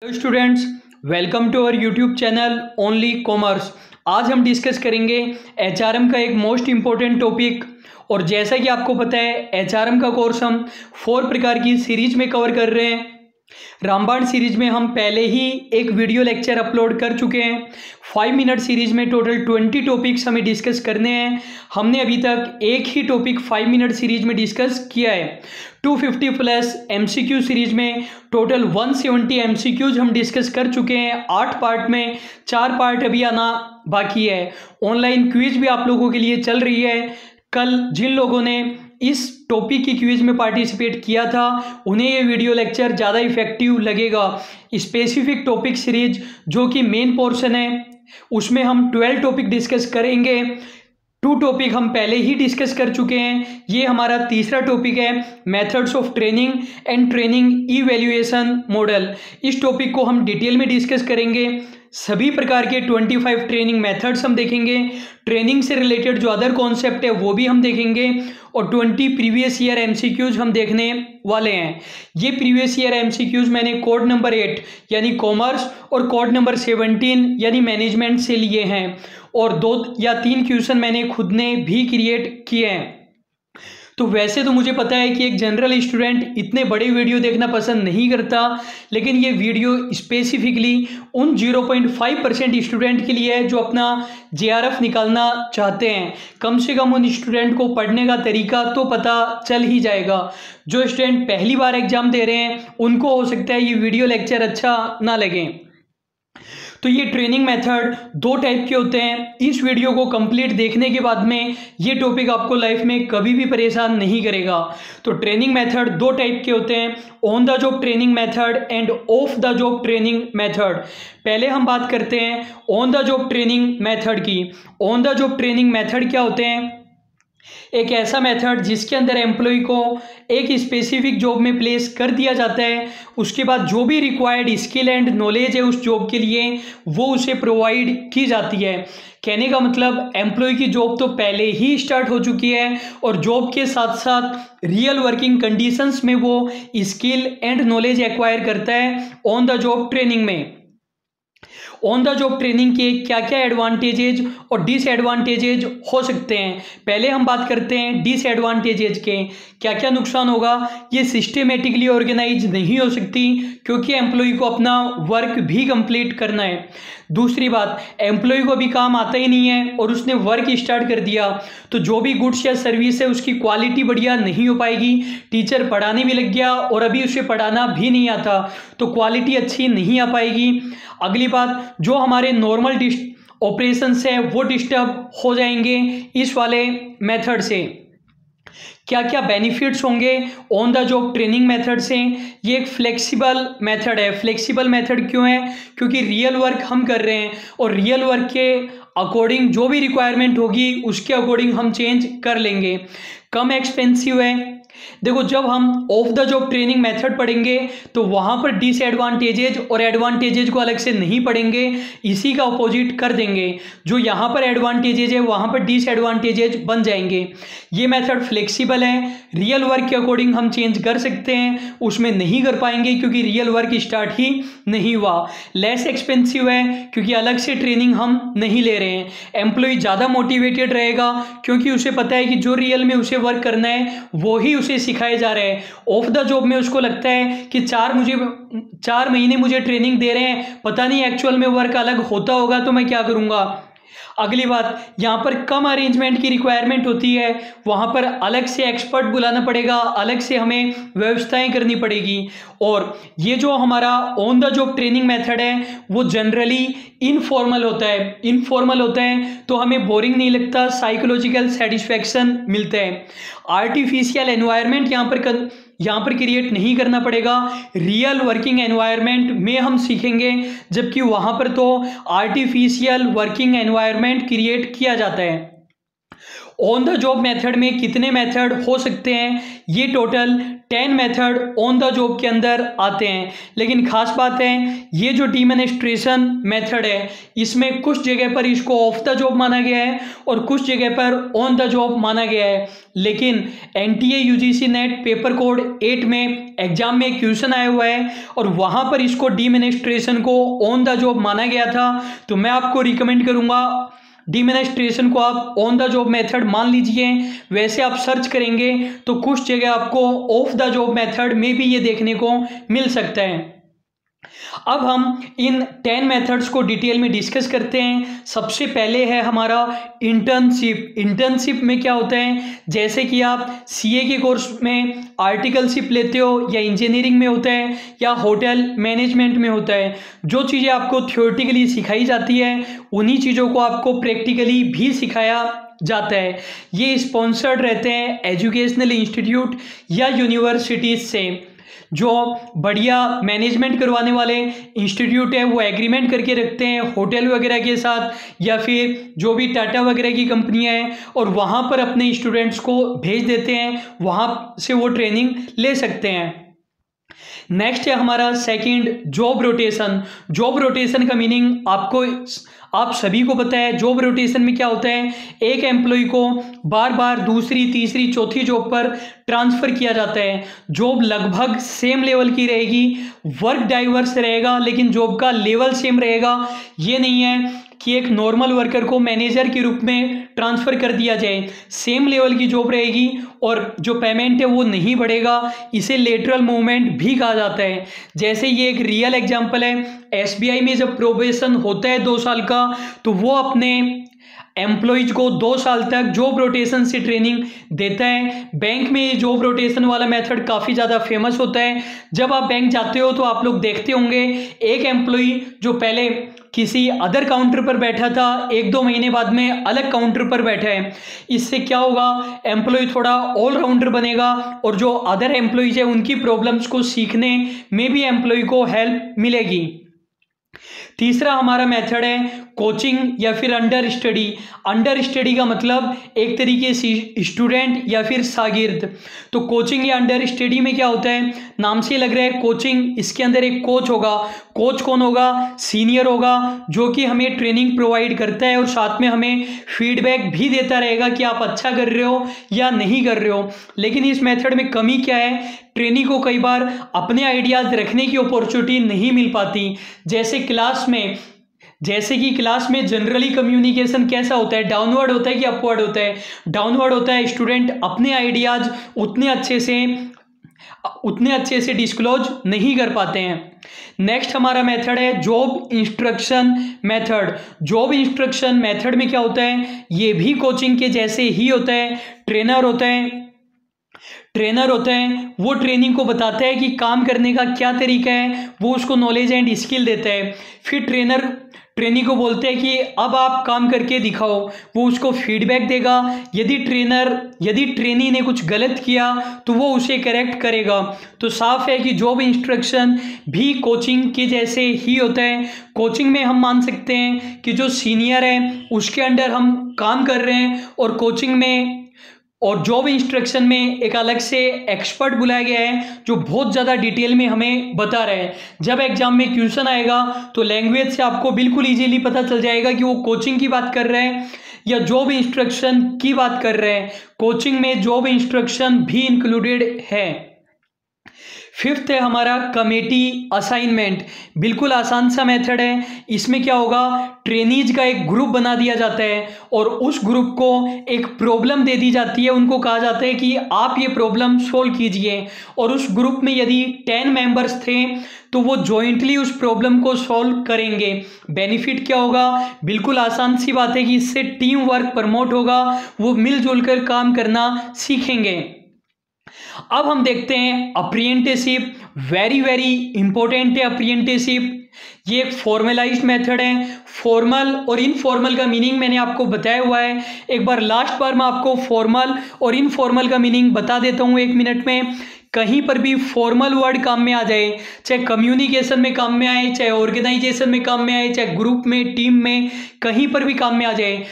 Hello students, welcome to our YouTube channel only commerce. आज हम discuss करेंगे HRM का एक मोस्ट इम्पोर्टेंट टॉपिक। और जैसा कि आपको पता है, एचआरएम का कोर्स हम 4 प्रकार की सीरीज में कवर कर रहे हैं। रामबाण सीरीज में हम पहले ही एक वीडियो लेक्चर अपलोड कर चुके हैं। 5 मिनट सीरीज में टोटल 20 टॉपिक्स हमें डिस्कस करने हैं। हमने अभी तक एक ही टॉपिक 5 मिनट सीरीज में डिस्कस किया है। 250 प्लस एमसीक्यू सीरीज में टोटल 170 एमसीक्यूज हम डिस्कस कर चुके हैं 8 पार्ट में। 4 पार्ट अभी आना बाकी है। ऑनलाइन क्विज भी आप लोगों के लिए चल रही है। कल जिन लोगों ने इस टॉपिक की क्विज में पार्टिसिपेट किया था उन्हें ये वीडियो लेक्चर ज़्यादा इफेक्टिव लगेगा। स्पेसिफिक टॉपिक सीरीज जो कि मेन पोर्शन है उसमें हम 12 टॉपिक डिस्कस करेंगे। 2 टॉपिक हम पहले ही डिस्कस कर चुके हैं। ये हमारा तीसरा टॉपिक है, methods of training and training evaluation model. इस टॉपिक को हम डिटेल में डिस्कस करेंगे। सभी प्रकार के 25 ट्रेनिंग मेथड्स हम देखेंगे। ट्रेनिंग से रिलेटेड जो अदर कॉन्सेप्ट है वो भी हम देखेंगे। और 20 प्रीवियस ईयर एमसीक्यूज हम देखने वाले हैं। ये प्रीवियस ईयर एमसीक्यूज मैंने कोड नंबर 8 यानी कॉमर्स और कोड नंबर 17 यानी मैनेजमेंट से लिए हैं। और 2 या 3 क्वेश्चन मैंने खुद ने भी क्रिएट किए हैं। तो वैसे तो मुझे पता है कि एक जनरल स्टूडेंट इतने बड़े वीडियो देखना पसंद नहीं करता, लेकिन ये वीडियो स्पेसिफिकली उन 0.5% स्टूडेंट के लिए है जो अपना जेआरएफ निकालना चाहते हैं। कम से कम उन स्टूडेंट को पढ़ने का तरीका तो पता चल ही जाएगा। जो स्टूडेंट पहली बार एग्जाम दे रहे हैं उनको हो सकता है ये वीडियो लेक्चर अच्छा ना लगे। तो ये ट्रेनिंग मेथड 2 टाइप के होते हैं। इस वीडियो को कंप्लीट देखने के बाद में ये टॉपिक आपको लाइफ में कभी भी परेशान नहीं करेगा। तो ट्रेनिंग मेथड 2 टाइप के होते हैं, on the job training method and off the job training method. पहले हम बात करते हैं on the job training method की। On the job training method क्या होते हैं? एक ऐसा मेथड जिसके अंदर एम्प्लॉय को एक स्पेसिफिक जॉब में प्लेस कर दिया जाता है। उसके बाद जो भी रिक्वायर्ड स्किल एंड नॉलेज है उस जॉब के लिए वो उसे प्रोवाइड की जाती है। कहने का मतलब एम्प्लॉय की जॉब तो पहले ही स्टार्ट हो चुकी है और जॉब के साथ साथ रियल वर्किंग कंडीशंस में वो स्किल एंड नॉलेज एक्वायर करता है ऑन द जॉब ट्रेनिंग में। ऑन द जॉब ट्रेनिंग के क्या क्या एडवांटेजेज और डिसएडवांटेजेज हो सकते हैं? पहले हम बात करते हैं डिसएडवांटेजेज के। क्या क्या नुकसान होगा? ये सिस्टमेटिकली ऑर्गेनाइज नहीं हो सकती क्योंकि एम्प्लॉय को अपना वर्क भी कंप्लीट करना है। दूसरी बात, एम्प्लॉय को अभी काम आता ही नहीं है और उसने वर्क स्टार्ट कर दिया तो जो भी गुड्स या सर्विस है उसकी क्वालिटी बढ़िया नहीं हो पाएगी। टीचर पढ़ाने भी लग गया और अभी उसे पढ़ाना भी नहीं आता तो क्वालिटी अच्छी नहीं आ पाएगी। अगली बात, जो हमारे नॉर्मल ऑपरेशंस है वो डिस्टर्ब हो जाएंगे इस वाले मेथड से। क्या क्या बेनिफिट्स होंगे on the job training method से? ये एक फ्लेक्सिबल मेथड है। फ्लेक्सिबल मेथड क्यों है? क्योंकि रियल वर्क हम कर रहे हैं और रियल वर्क के अकॉर्डिंग जो भी रिक्वायरमेंट होगी उसके अकॉर्डिंग हम चेंज कर लेंगे। कम एक्सपेंसिव है। देखो, जब हम of the job training method पढ़ेंगे तो वहां पर डिसएडवांटेजेज और एडवांटेजेज को अलग से नहीं पढ़ेंगे, इसी का अपोजिट कर देंगे। जो यहां पर एडवांटेजेज है वहां पर डिसएडवांटेजेज बन जाएंगे। ये मेथड फ्लेक्सिबल है, रियल वर्क के अकॉर्डिंग हम चेंज कर सकते हैं, उसमें नहीं कर पाएंगे क्योंकि रियल वर्क स्टार्ट ही नहीं हुआ। लेस एक्सपेंसिव है क्योंकि अलग से ट्रेनिंग हम नहीं ले रहे हैं। एम्प्लॉय ज़्यादा मोटिवेटेड रहेगा क्योंकि उसे पता है कि जो रियल में उसे वर्क करना है वो ही उसे सिखाए जा रहे हैं। ऑफ द जॉब में उसको लगता है कि 4 महीने मुझे ट्रेनिंग दे रहे हैं, पता नहीं एक्चुअल में वर्क अलग होता होगा तो मैं क्या करूंगा। अगली बात, यहाँ पर कम अरेंजमेंट की रिक्वायरमेंट होती है, वहाँ पर अलग से एक्सपर्ट बुलाना पड़ेगा, अलग से हमें व्यवस्थाएं करनी पड़ेगी। और ये जो हमारा on the job training method है वो जनरली इनफॉर्मल होता है। इनफॉर्मल होता है तो हमें बोरिंग नहीं लगता, साइकोलॉजिकल सेटिस्फैक्शन मिलता है। आर्टिफिशियल एनवायरनमेंट यहाँ पर क्रिएट नहीं करना पड़ेगा, रियल वर्किंग एनवायरनमेंट में हम सीखेंगे, जबकि वहाँ पर तो आर्टिफिशियल वर्किंग एनवायरनमेंट क्रिएट किया जाता है। ऑन द जॉब मेथड में कितने मेथड हो सकते हैं? ये total 10 method on the job के अंदर आते हैं। लेकिन खास बात है, ये जो डीमोनेस्ट्रेशन मेथड है इसमें कुछ जगह पर इसको ऑफ द जॉब माना गया है और कुछ जगह पर ऑन द जॉब माना गया है। लेकिन NTA UGC net paper code 8 में एग्जाम में क्वेश्चन आया हुआ है और वहां पर इसको डीमोनेस्ट्रेशन को ऑन द जॉब माना गया था। तो मैं आपको रिकमेंड करूंगा डीमोनेस्ट्रेशन को आप ऑन द जॉब मेथड मान लीजिए। वैसे आप सर्च करेंगे तो कुछ जगह आपको ऑफ द जॉब मेथड में भी ये देखने को मिल सकता है। अब हम इन 10 मेथड्स को डिटेल में डिस्कस करते हैं। सबसे पहले है हमारा इंटर्नशिप। इंटर्नशिप में क्या होता है, जैसे कि आप सीए के कोर्स में आर्टिकलशिप लेते हो या इंजीनियरिंग में होता है या होटल मैनेजमेंट में होता है, जो चीज़ें आपको थ्योरेटिकली सिखाई जाती है उन्हीं चीज़ों को आपको प्रैक्टिकली भी सिखाया जाता है। ये स्पॉन्सर्ड रहते हैं एजुकेशनल इंस्टीट्यूट या यूनिवर्सिटीज से। जो बढ़िया मैनेजमेंट करवाने वाले इंस्टीट्यूट है वो एग्रीमेंट करके रखते हैं होटल वगैरह के साथ या फिर जो भी टाटा वगैरह की कंपनियां हैं और वहाँ पर अपने स्टूडेंट्स को भेज देते हैं, वहाँ से वो ट्रेनिंग ले सकते हैं। नेक्स्ट है हमारा second job rotation. Job rotation का मीनिंग आप सभी को पता है। जॉब रोटेशन में क्या होता है, एक एम्प्लॉय को बार बार दूसरी तीसरी चौथी जॉब पर ट्रांसफर किया जाता है। जॉब लगभग सेम लेवल की रहेगी, वर्क डाइवर्स रहेगा लेकिन जॉब का लेवल सेम रहेगा। ये नहीं है कि एक नॉर्मल वर्कर को मैनेजर के रूप में ट्रांसफ़र कर दिया जाए। सेम लेवल की जॉब रहेगी और जो पेमेंट है वो नहीं बढ़ेगा। इसे लेटरल मूवमेंट भी कहा जाता है। जैसे ये एक रियल एग्जांपल है, एसबीआई में जब प्रोबेशन होता है 2 साल का तो वो अपने एम्प्लॉयज को 2 साल तक जॉब रोटेशन से ट्रेनिंग देता है। बैंक में ये जॉब रोटेशन वाला मेथड काफ़ी ज़्यादा फेमस होता है। जब आप बैंक जाते हो तो आप लोग देखते होंगे एक एम्प्लॉय जो पहले किसी अदर काउंटर पर बैठा था 1-2 महीने बाद में अलग काउंटर पर बैठा है। इससे क्या होगा, एम्प्लॉय थोड़ा ऑलराउंडर बनेगा और जो अदर एम्प्लॉयज है उनकी प्रॉब्लम्स को सीखने में भी एम्प्लॉय को हेल्प मिलेगी। तीसरा हमारा मेथड है कोचिंग या फिर अंडर स्टडी। अंडर स्टडी का मतलब एक तरीके से स्टूडेंट या फिर शागिर्द। तो कोचिंग या अंडर स्टडी में क्या होता है, नाम से लग रहा है कोचिंग, इसके अंदर एक कोच होगा। कोच कौन होगा, सीनियर होगा जो कि हमें ट्रेनिंग प्रोवाइड करता है और साथ में हमें फीडबैक भी देता रहेगा कि आप अच्छा कर रहे हो या नहीं कर रहे हो। लेकिन इस मेथड में कमी क्या है, ट्रेनी को कई बार अपने आइडियाज़ रखने की अपॉर्चुनिटी नहीं मिल पाती। जैसे कि क्लास में जनरली कम्युनिकेशन कैसा होता है, डाउनवर्ड होता है कि अपवर्ड होता है, डाउनवर्ड होता है। स्टूडेंट अपने आइडियाज़ उतने अच्छे से डिस्क्लोज नहीं कर पाते हैं। नेक्स्ट हमारा मेथड है job instruction method. Job instruction method में क्या होता है, ये भी कोचिंग के जैसे ही होता है। ट्रेनर होता है वो ट्रेनिंग को बताता है कि काम करने का क्या तरीका है, वो उसको नॉलेज एंड स्किल देता है। फिर ट्रेनी को बोलते हैं कि अब आप काम करके दिखाओ, वो उसको फीडबैक देगा। यदि ट्रेनी ने कुछ गलत किया तो वो उसे करेक्ट करेगा। तो साफ है कि जॉब इंस्ट्रक्शन भी कोचिंग के जैसे ही होता है। कोचिंग में हम मान सकते हैं कि जो सीनियर है उसके अंडर हम काम कर रहे हैं और जॉब इंस्ट्रक्शन में एक अलग से एक्सपर्ट बुलाया गया है जो बहुत ज़्यादा डिटेल में हमें बता रहे हैं। जब एग्जाम में क्वेश्चन आएगा तो लैंग्वेज से आपको बिल्कुल इजीली पता चल जाएगा कि वो कोचिंग की बात कर रहे हैं या जॉब इंस्ट्रक्शन की बात कर रहे हैं। कोचिंग में जॉब इंस्ट्रक्शन भी इंक्लूडेड है। फिफ्थ है हमारा कमेटी असाइनमेंट। बिल्कुल आसान सा मेथड है। इसमें क्या होगा, ट्रेनीज का एक ग्रुप बना दिया जाता है और उस ग्रुप को एक प्रॉब्लम दे दी जाती है। उनको कहा जाता है कि आप ये प्रॉब्लम सोल्व कीजिए और उस ग्रुप में यदि 10 मेंबर्स थे तो वो जॉइंटली उस प्रॉब्लम को सॉल्व करेंगे। बेनिफिट क्या होगा, बिल्कुल आसान सी बात है कि इससे टीम वर्क प्रमोट होगा, वो मिलजुल कर काम करना सीखेंगे। अब हम देखते हैं अप्रेंटिसशिप। वेरी वेरी इंपॉर्टेंट है अप्रेंटिसशिप। ये एक फॉर्मलाइज्ड मेथड है। फॉर्मल और इनफॉर्मल का मीनिंग मैंने आपको बताया हुआ है। एक बार लास्ट बार मैं आपको फॉर्मल और इनफॉर्मल का मीनिंग बता देता हूँ 1 मिनट में। कहीं पर भी फॉर्मल वर्ड काम में आ जाए, चाहे कम्युनिकेशन में काम में आए, चाहे ऑर्गेनाइजेशन में काम में आए, चाहे ग्रुप में, टीम में, कहीं पर भी काम में आ जाए।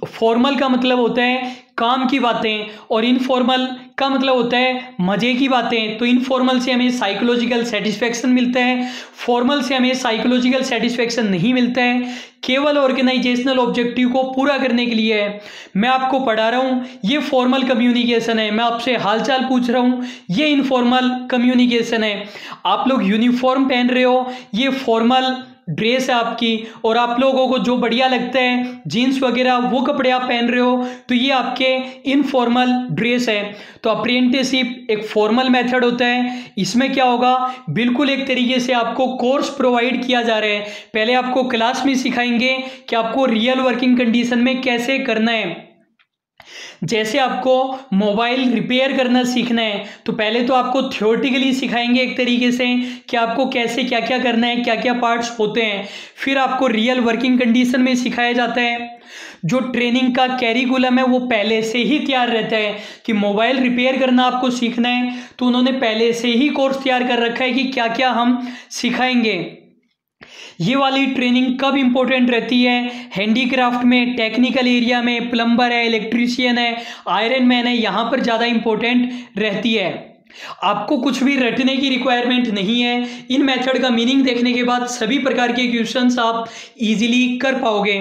फॉर्मल का मतलब होता है काम की बातें, और इनफॉर्मल का मतलब होता है मज़े की बातें। तो इनफॉर्मल से हमें साइकोलॉजिकल सेटिस्फेक्शन मिलता है, फॉर्मल से हमें साइकोलॉजिकल सेटिस्फेक्शन नहीं मिलता है। केवल ऑर्गेनाइजेशनल ऑब्जेक्टिव को पूरा करने के लिए है। मैं आपको पढ़ा रहा हूँ, ये फॉर्मल कम्युनिकेशन है। मैं आपसे हालचाल पूछ रहा हूँ, ये इनफॉर्मल कम्युनिकेशन है। आप लोग यूनिफॉर्म पहन रहे हो, ये फॉर्मल ड्रेस है आपकी, और आप लोगों को जो बढ़िया लगता है जीन्स वगैरह वो कपड़े आप पहन रहे हो, तो ये आपके इनफॉर्मल ड्रेस है। तो अप्रेंटिसशिप एक फॉर्मल मेथड होता है। इसमें क्या होगा, बिल्कुल एक तरीके से आपको कोर्स प्रोवाइड किया जा रहा है। पहले आपको क्लास में सिखाएंगे कि आपको रियल वर्किंग कंडीशन में कैसे करना है। जैसे आपको मोबाइल रिपेयर करना सीखना है, तो पहले तो आपको थ्योरेटिकली सिखाएंगे एक तरीके से कि आपको कैसे क्या क्या करना है, क्या क्या पार्ट्स होते हैं। फिर आपको रियल वर्किंग कंडीशन में सिखाया जाता है। जो ट्रेनिंग का कैरिकुलम है वो पहले से ही तैयार रहता है कि मोबाइल रिपेयर करना आपको सीखना है, तो उन्होंने पहले से ही कोर्स तैयार कर रखा है कि क्या क्या हम सिखाएंगे। ये वाली ट्रेनिंग कब इंपॉर्टेंट रहती है, हैंडीक्राफ्ट में, टेक्निकल एरिया में, प्लम्बर है, इलेक्ट्रीशियन है, आयरन मैन है, यहाँ पर ज़्यादा इंपॉर्टेंट रहती है। आपको कुछ भी रटने की रिक्वायरमेंट नहीं है। इन मेथड का मीनिंग देखने के बाद सभी प्रकार के क्वेश्चंस आप इजीली कर पाओगे।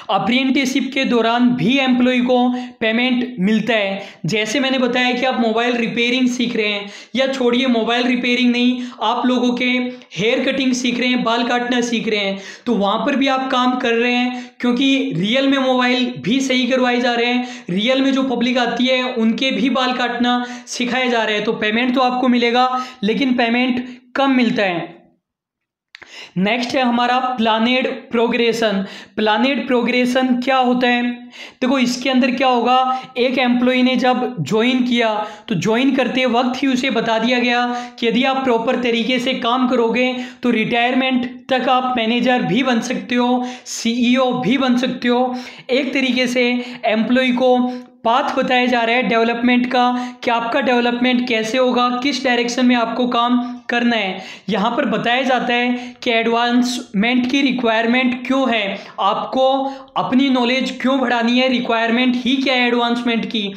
अप्रेंटिसशिप के दौरान भी एम्प्लॉय को पेमेंट मिलता है। जैसे मैंने बताया कि आप मोबाइल रिपेयरिंग सीख रहे हैं, या छोड़िए मोबाइल रिपेयरिंग नहीं, आप लोगों के हेयर कटिंग सीख रहे हैं, बाल काटना सीख रहे हैं, तो वहाँ पर भी आप काम कर रहे हैं, क्योंकि रियल में मोबाइल भी सही करवाए जा रहे हैं, रियल में जो पब्लिक आती है उनके भी बाल काटना सिखाए जा रहे हैं। तो पेमेंट तो आपको मिलेगा, लेकिन पेमेंट कम मिलता है। नेक्स्ट है हमारा प्लानेड प्रोग्रेशन। प्लानेड प्रोग्रेशन क्या होता है, देखो इसके अंदर क्या होगा, एक एम्प्लॉय ने जब ज्वाइन किया तो ज्वाइन करते वक्त ही उसे बता दिया गया कि यदि आप प्रॉपर तरीके से काम करोगे तो रिटायरमेंट तक आप मैनेजर भी बन सकते हो, सीईओ भी बन सकते हो। एक तरीके से एम्प्लॉय को पाथ बताया जा रहा है डेवलपमेंट का, कि आपका डेवलपमेंट कैसे होगा, किस डायरेक्शन में आपको काम करना है। यहाँ पर बताया जाता है कि एडवांसमेंट की रिक्वायरमेंट क्यों है, आपको अपनी नॉलेज क्यों बढ़ानी है, रिक्वायरमेंट ही क्या है एडवांसमेंट की।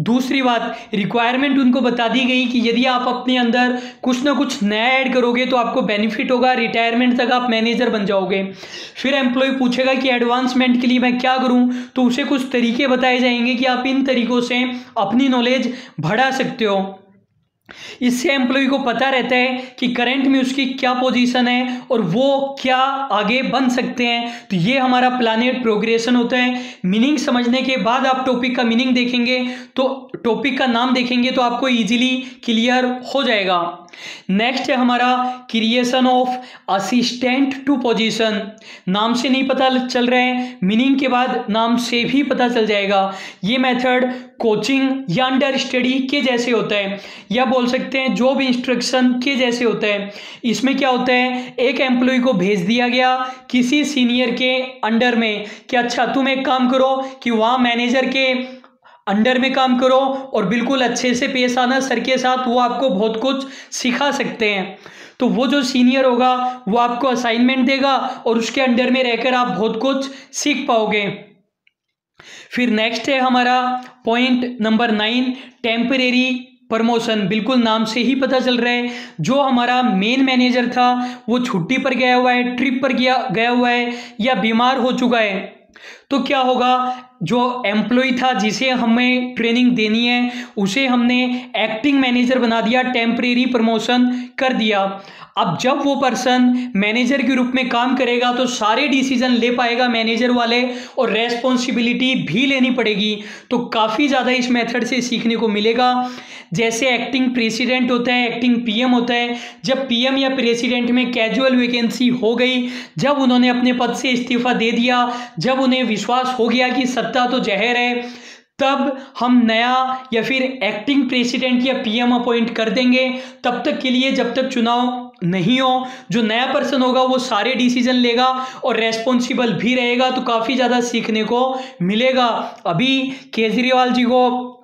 दूसरी बात, रिक्वायरमेंट उनको बता दी गई कि यदि आप अपने अंदर कुछ ना कुछ नया ऐड करोगे तो आपको बेनिफिट होगा, रिटायरमेंट तक आप मैनेजर बन जाओगे। फिर एम्प्लॉय पूछेगा कि एडवांसमेंट के लिए मैं क्या करूं, तो उसे कुछ तरीके बताए जाएंगे कि आप इन तरीकों से अपनी नॉलेज बढ़ा सकते हो। इससे एम्प्लॉय को पता रहता है कि करंट में उसकी क्या पोजीशन है और वो क्या आगे बन सकते हैं। तो ये हमारा प्लानेड प्रोग्रेशन होता है। मीनिंग समझने के बाद आप टॉपिक का मीनिंग देखेंगे, तो टॉपिक का नाम देखेंगे तो आपको इजीली क्लियर हो जाएगा। नेक्स्ट है हमारा creation of assistant to position. नाम से नहीं पता चल रहा है, मीनिंग के बाद नाम से भी पता चल जाएगा। ये मेथड कोचिंग या अंडर स्टडी के जैसे होता है, या बोल सकते हैं जॉब इंस्ट्रक्शन के जैसे होता है। इसमें क्या होता है, एक एम्प्लॉय को भेज दिया गया किसी सीनियर के अंडर में कि अच्छा तुम एक काम करो कि वहाँ मैनेजर के अंडर में काम करो और बिल्कुल अच्छे से पेश आना सर के साथ, वो आपको बहुत कुछ सिखा सकते हैं। तो वो जो सीनियर होगा वो आपको असाइनमेंट देगा और उसके अंडर में रहकर आप बहुत कुछ सीख पाओगे। फिर नेक्स्ट है हमारा पॉइंट नंबर 9, टेम्परेरी प्रमोशन। बिल्कुल नाम से ही पता चल रहा है, जो हमारा मेन मैनेजर था वो छुट्टी पर गया हुआ है, ट्रिप पर गया हुआ है, या बीमार हो चुका है, तो क्या होगा, जो एम्प्लॉय था जिसे हमें ट्रेनिंग देनी है उसे हमने एक्टिंग मैनेजर बना दिया, टेम्परेरी प्रमोशन कर दिया। अब जब वो पर्सन मैनेजर के रूप में काम करेगा तो सारे डिसीजन ले पाएगा मैनेजर वाले, और रेस्पॉन्सिबिलिटी भी लेनी पड़ेगी। तो काफ़ी ज़्यादा इस मेथड से सीखने को मिलेगा। जैसे एक्टिंग प्रेसिडेंट होता है, एक्टिंग पीएम होता है। जब पीएम या प्रेसिडेंट में कैजुअल वैकेंसी हो गई, जब उन्होंने अपने पद से इस्तीफा दे दिया, जब उन्हें विश्वास हो गया कि सत्ता तो जहर है, तब हम नया या फिर एक्टिंग प्रेसिडेंट या पीएम अपॉइंट कर देंगे। तब तक के लिए जब तक चुनाव नहीं हो, जो नया पर्सन होगा वो सारे डिसीजन लेगा और रेस्पॉन्सिबल भी रहेगा। तो काफ़ी ज़्यादा सीखने को मिलेगा। अभी केजरीवाल जी को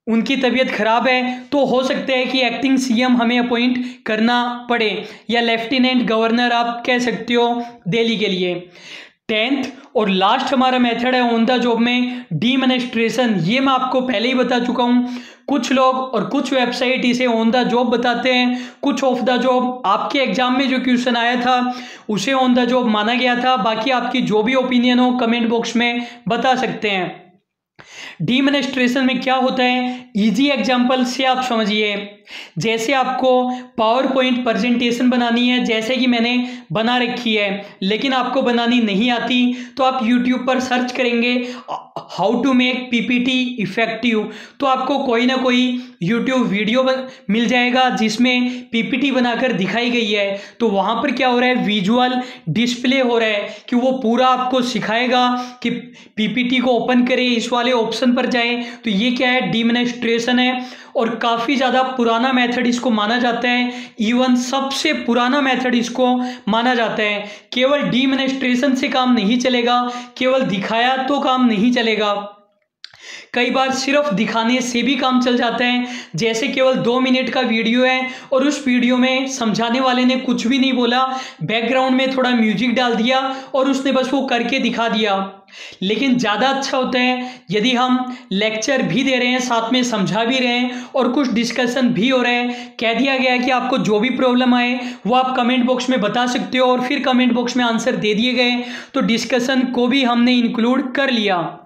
उनकी तबीयत खराब है, तो हो सकता है कि एक्टिंग सीएम हमें अपॉइंट करना पड़े, या लेफ्टिनेंट गवर्नर आप कह सकते हो दिल्ली के लिए। 10th और लास्ट हमारा मेथड है ऑन द जॉब में डीमोनेस्ट्रेशन। ये मैं आपको पहले ही बता चुका हूँ। कुछ लोग और कुछ वेबसाइट इसे ऑन द जॉब बताते हैं, कुछ ऑफ द जॉब। आपके एग्जाम में जो क्वेश्चन आया था उसे ऑन द जॉब माना गया था। बाकी आपकी जो भी ओपिनियन हो कमेंट बॉक्स में बता सकते हैं। डीमोनेस्ट्रेशन में क्या होता है, इजी एग्जांपल से आप समझिए। जैसे आपको पावर पॉइंट प्रेजेंटेशन बनानी है, जैसे कि मैंने बना रखी है, लेकिन आपको बनानी नहीं आती, तो आप यूट्यूब पर सर्च करेंगे how to make PPT effective, तो आपको कोई ना कोई यूट्यूब वीडियो मिल जाएगा जिसमें पीपीटी बनाकर दिखाई गई है। तो वहाँ पर क्या हो रहा है, विजुअल डिस्प्ले हो रहा है कि वो पूरा आपको सिखाएगा कि पीपीटी को ओपन करें, इस वाले ऑप्शन पर जाएं। तो ये क्या है, डीमोनेस्ट्रेशन है और काफ़ी ज़्यादा पुराना मेथड इसको माना जाता है। इवन सबसे पुराना मेथड इसको माना जाता है। केवल डीमोनेस्ट्रेशन से काम नहीं चलेगा, केवल दिखाया तो काम नहीं चलेगा, कई बार सिर्फ दिखाने से भी काम चल जाता है। जैसे केवल 2 मिनट का वीडियो है और उस वीडियो में समझाने वाले ने कुछ भी नहीं बोला, बैकग्राउंड में थोड़ा म्यूजिक डाल दिया और उसने बस वो करके दिखा दिया। लेकिन ज़्यादा अच्छा होता है यदि हम लेक्चर भी दे रहे हैं, साथ में समझा भी रहे हैं और कुछ डिस्कशन भी हो रहे हैं। कह दिया गया है कि आपको जो भी प्रॉब्लम आए वो आप कमेंट बॉक्स में बता सकते हो और फिर कमेंट बॉक्स में आंसर दे दिए गए, तो डिस्कशन को भी हमने इंक्लूड कर लिया।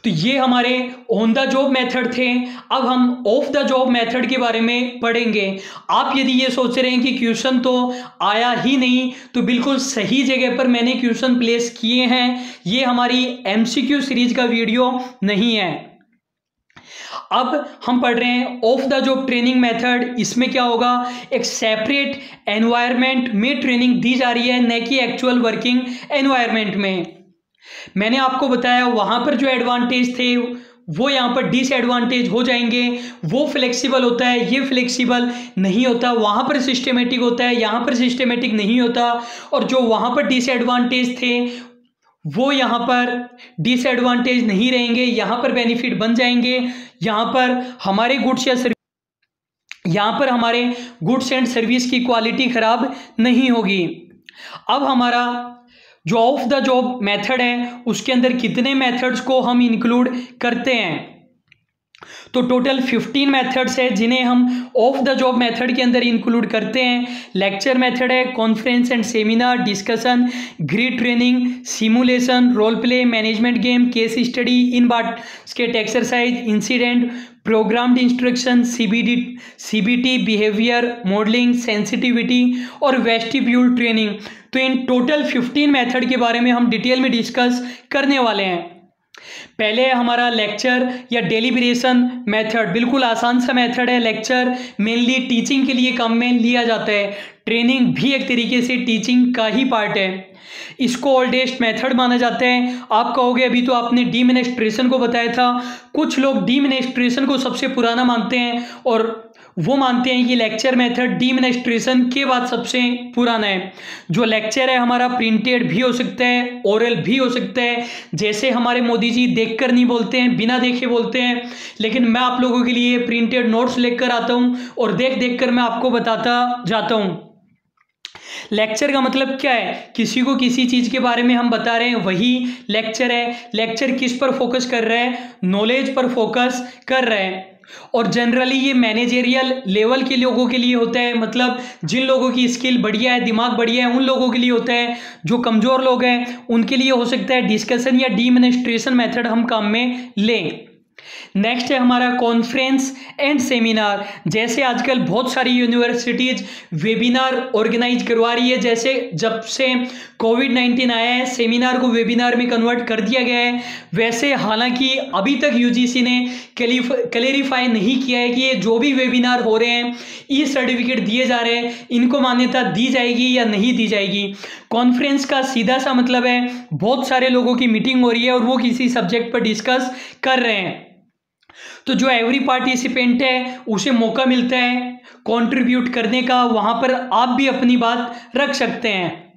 तो ये हमारे ऑन द जॉब मेथड थे। अब हम ऑफ द जॉब मेथड के बारे में पढ़ेंगे। आप यदि ये सोच रहे हैं कि क्वेश्चन तो आया ही नहीं, तो बिल्कुल सही जगह पर मैंने क्वेश्चन प्लेस किए हैं। ये हमारी एमसीक्यू सीरीज का वीडियो नहीं है। अब हम पढ़ रहे हैं of the job training method. इसमें क्या होगा, एक सेपरेट एनवायरनमेंट में ट्रेनिंग दी जा रही है, न कि एक्चुअल वर्किंग एनवायरनमेंट में। मैंने आपको बताया वहां पर जो एडवांटेज थे वो यहाँ पर डिसएडवांटेज हो जाएंगे। वो फ्लेक्सिबल होता है, ये फ्लेक्सिबल नहीं होता। वहां पर सिस्टमेटिक होता है, यहाँ पर सिस्टमेटिक नहीं होता। और जो वहां पर डिसएडवांटेज थे वो यहाँ पर डिसएडवांटेज नहीं रहेंगे, यहाँ पर बेनिफिट बन जाएंगे। यहाँ पर हमारे गुड्स एंड सर्विस की क्वालिटी खराब नहीं होगी। अब हमारा जो ऑफ द जॉब मेथड है उसके अंदर कितने मेथड्स को हम इंक्लूड करते हैं, तो टोटल 15 मेथड्स है जिन्हें हम ऑफ द जॉब मेथड के अंदर इंक्लूड करते हैं। लेक्चर मेथड है, conference and seminar, discussion, grid training, simulation, role play, management game, case study, in basket exercise, incident, programmed instruction, CBT, behaviour modelling, sensitivity और vestibule training. तो in total 15 method के बारे में हम detail में discuss करने वाले हैं। पहले हमारा लेक्चर या डेलिब्रेशन मेथड, बिल्कुल आसान सा मेथड है। लेक्चर मेनली टीचिंग के लिए काम में लिया जाता है, ट्रेनिंग भी एक तरीके से टीचिंग का ही पार्ट है। इसको ओल्डेस्ट मेथड माना जाता है। आप कहोगे अभी तो आपने डीमोनेस्ट्रेशन को बताया था, कुछ लोग डीमोनेस्ट्रेशन को सबसे पुराना मानते हैं और वो मानते हैं कि लेक्चर मेथड डीमोनेस्ट्रेशन के बाद सबसे पुराना है। जो लेक्चर है हमारा प्रिंटेड भी हो सकता है, ओरल भी हो सकता है। जैसे हमारे मोदी जी देखकर नहीं बोलते हैं, बिना देखे बोलते हैं, लेकिन मैं आप लोगों के लिए प्रिंटेड नोट्स लेकर आता हूं और देख देख कर मैं आपको बताता जाता हूं। लेक्चर का मतलब क्या है, किसी को किसी चीज के बारे में हम बता रहे हैं, वही लेक्चर है। लेक्चर किस पर फोकस कर रहा है, नॉलेज पर फोकस कर रहा है। और जनरली ये मैनेजेरियल लेवल के लोगों के लिए होता है, मतलब जिन लोगों की स्किल बढ़िया है, दिमाग बढ़िया है, उन लोगों के लिए होता है। जो कमजोर लोग हैं उनके लिए हो सकता है डिस्कशन या डीमोनेस्ट्रेशन मेथड हम काम में लें। नेक्स्ट है हमारा कॉन्फ्रेंस एंड सेमिनार। जैसे आजकल बहुत सारी यूनिवर्सिटीज वेबिनार ऑर्गेनाइज करवा रही है, जैसे जब से कोविड-19 आया है सेमिनार को वेबिनार में कन्वर्ट कर दिया गया है। वैसे हालांकि अभी तक यूजीसी ने क्लेरिफाई नहीं किया है कि ये जो भी वेबिनार हो रहे हैं, ई सर्टिफिकेट दिए जा रहे हैं, इनको मान्यता दी जाएगी या नहीं दी जाएगी। कॉन्फ्रेंस का सीधा सा मतलब है बहुत सारे लोगों की मीटिंग हो रही है और वो किसी सब्जेक्ट पर डिस्कस कर रहे हैं, तो जो एवरी पार्टिसिपेंट है उसे मौका मिलता है कंट्रीब्यूट करने का, वहां पर आप भी अपनी बात रख सकते हैं।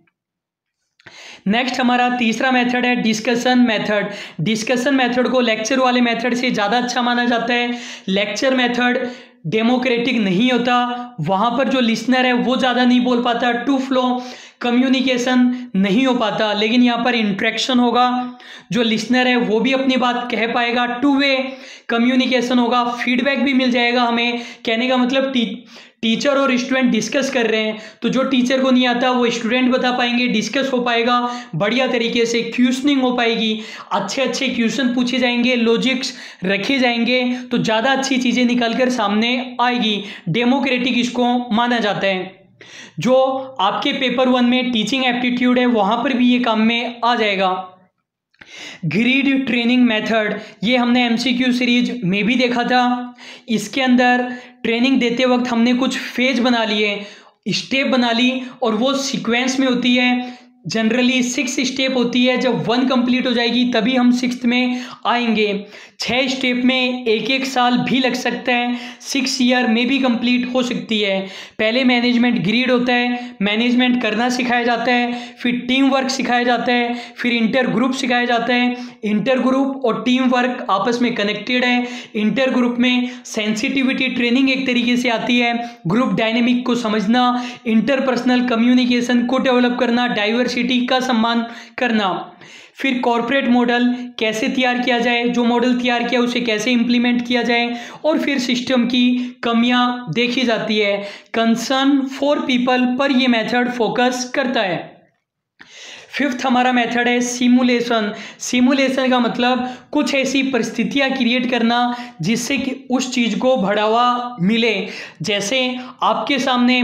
नेक्स्ट हमारा तीसरा मेथड है डिस्कशन मेथड। डिस्कशन मेथड को लेक्चर वाले मेथड से ज़्यादा अच्छा माना जाता है। लेक्चर मेथड डेमोक्रेटिक नहीं होता, वहाँ पर जो लिसनर है वो ज़्यादा नहीं बोल पाता, टू फ्लो कम्युनिकेशन नहीं हो पाता, लेकिन यहाँ पर इंटरेक्शन होगा, जो लिसनर है वो भी अपनी बात कह पाएगा, टू वे कम्युनिकेशन होगा, फीडबैक भी मिल जाएगा हमें। कहने का मतलब टीचर और स्टूडेंट डिस्कस कर रहे हैं तो जो टीचर को नहीं आता वो स्टूडेंट बता पाएंगे, डिस्कस हो पाएगा बढ़िया तरीके से, क्वेश्चनिंग हो पाएगी, अच्छे अच्छे क्वेश्चन पूछे जाएंगे, लॉजिक्स रखे जाएंगे, तो ज़्यादा अच्छी चीज़ें निकल कर सामने आएगी। डेमोक्रेटिक इसको माना जाता है। जो आपके पेपर 1 में टीचिंग एप्टीट्यूड है वहाँ पर भी ये काम में आ जाएगा। ग्रिड ट्रेनिंग मेथड, ये हमने एमसीक्यू सीरीज में भी देखा था। इसके अंदर ट्रेनिंग देते वक्त हमने कुछ फेज बना लिए, स्टेप बना ली, और वो सीक्वेंस में होती है। जनरली 6 स्टेप होती है, जब 1 कंप्लीट हो जाएगी तभी हम 6th में आएंगे। 6 स्टेप में एक साल भी लग सकता है, 6 ईयर में भी कंप्लीट हो सकती है। पहले मैनेजमेंट ग्रिड होता है, मैनेजमेंट करना सिखाया जाता है, फिर टीम वर्क सिखाया जाता है, फिर इंटर ग्रुप सिखाया जाता है। इंटर ग्रुप और टीम वर्क आपस में कनेक्टेड है। इंटर ग्रुप में सेंसिटिविटी ट्रेनिंग एक तरीके से आती है, ग्रुप डायनेमिक को समझना, इंटरपर्सनल कम्युनिकेशन को डेवलप करना, डाइवर्सिटी का सम्मान करना। फिर कॉर्पोरेट मॉडल कैसे तैयार किया जाए, जो मॉडल तैयार किया उसे कैसे इंप्लीमेंट किया जाए, और फिर सिस्टम की कमियां देखी जाती है। कंसर्न फॉर पीपल पर यह मेथड फोकस करता है। 5th हमारा मेथड है सिमुलेशन। सिमुलेशन का मतलब कुछ ऐसी परिस्थितियां क्रिएट करना जिससे कि उस चीज़ को बढ़ावा मिले। जैसे आपके सामने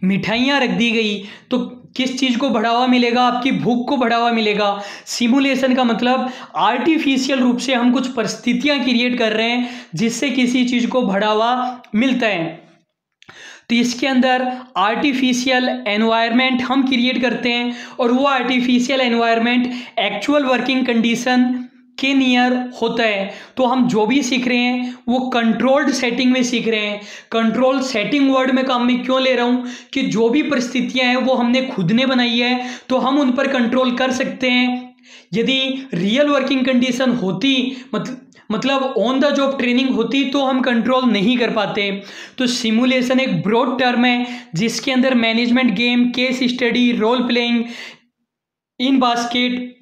मिठाइयाँ रख दी गई तो किस चीज़ को बढ़ावा मिलेगा, आपकी भूख को बढ़ावा मिलेगा। सिमुलेशन का मतलब आर्टिफिशियल रूप से हम कुछ परिस्थितियां क्रिएट कर रहे हैं जिससे किसी चीज़ को बढ़ावा मिलता है। तो इसके अंदर आर्टिफिशियल एनवायरनमेंट हम क्रिएट करते हैं, और वो artificial environment actual working condition के नियर होता है। तो हम जो भी सीख रहे हैं वो कंट्रोल्ड सेटिंग में सीख रहे हैं। कंट्रोल सेटिंग वर्ड में काम में क्यों ले रहा हूँ कि जो भी परिस्थितियां हैं वो हमने खुद ने बनाई है, तो हम उन पर कंट्रोल कर सकते हैं। यदि रियल वर्किंग कंडीशन होती, मतलब ऑन द जॉब ट्रेनिंग होती, तो हम कंट्रोल नहीं कर पाते। तो सिमुलेशन एक ब्रॉड टर्म है जिसके अंदर management game, case study, role playing, in basket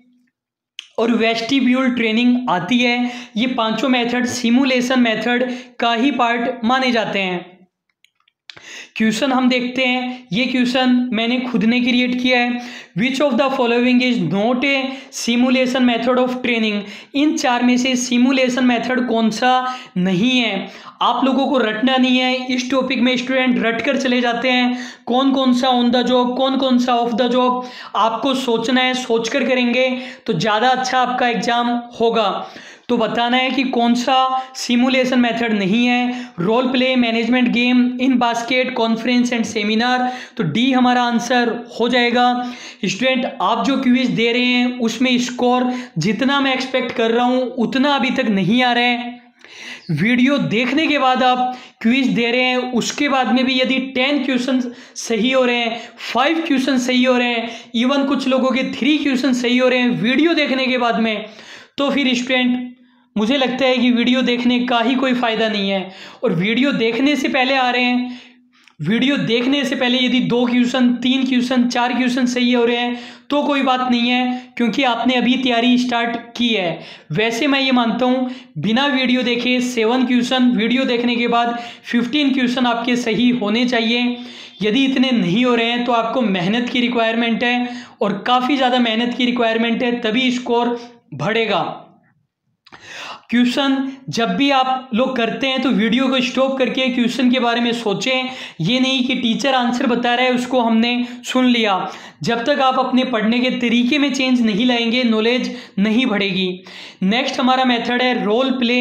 और वेस्टिब्यूल ट्रेनिंग आती है। ये पांचों मेथड सिमुलेशन मेथड का ही पार्ट माने जाते हैं। क्वेश्चन हम देखते हैं, ये क्वेश्चन मैंने खुद ने क्रिएट किया है। Which of the following is not a simulation method of training. इन 4 में से सिमुलेशन मेथड कौन सा नहीं है। आप लोगों को रटना नहीं है, इस टॉपिक में स्टूडेंट रट कर चले जाते हैं कौन कौन सा ऑन द जॉब, कौन कौन सा ऑफ द जॉब। आपको सोचना है, सोचकर करेंगे तो ज़्यादा अच्छा आपका एग्जाम होगा। तो बताना है कि कौन सा सिमुलेशन मेथड नहीं है। Role play, management game, in basket, conference and seminar. तो डी हमारा आंसर हो जाएगा। स्टूडेंट आप जो क्विज दे रहे हैं उसमें स्कोर जितना मैं एक्सपेक्ट कर रहा हूँ उतना अभी तक नहीं आ रहा है। वीडियो देखने के बाद आप क्विज दे रहे हैं, उसके बाद में भी यदि 10 क्वेश्चन सही हो रहे हैं, 5 क्वेश्चन सही हो रहे हैं, इवन कुछ लोगों के 3 क्वेश्चन सही हो रहे हैं वीडियो देखने के बाद में, तो फिर स्टूडेंट मुझे लगता है कि वीडियो देखने का ही कोई फ़ायदा नहीं है। और वीडियो देखने से पहले आ रहे हैं, वीडियो देखने से पहले यदि 2 क्वेश्चन, 3 क्वेश्चन, 4 क्वेश्चन सही हो रहे हैं तो कोई बात नहीं है, क्योंकि आपने अभी तैयारी स्टार्ट की है। वैसे मैं ये मानता हूँ बिना वीडियो देखे 7 क्वेश्चन, वीडियो देखने के बाद 15 क्वेश्चन आपके सही होने चाहिए। यदि इतने नहीं हो रहे हैं तो आपको मेहनत की रिक्वायरमेंट है, और काफ़ी ज़्यादा मेहनत की रिक्वायरमेंट है, तभी स्कोर बढ़ेगा। क्वेश्चन जब भी आप लोग करते हैं तो वीडियो को स्टॉप करके क्वेश्चन के बारे में सोचें। ये नहीं कि टीचर आंसर बता रहा है उसको हमने सुन लिया। जब तक आप अपने पढ़ने के तरीके में चेंज नहीं लाएंगे नॉलेज नहीं बढ़ेगी। नेक्स्ट हमारा मेथड है role play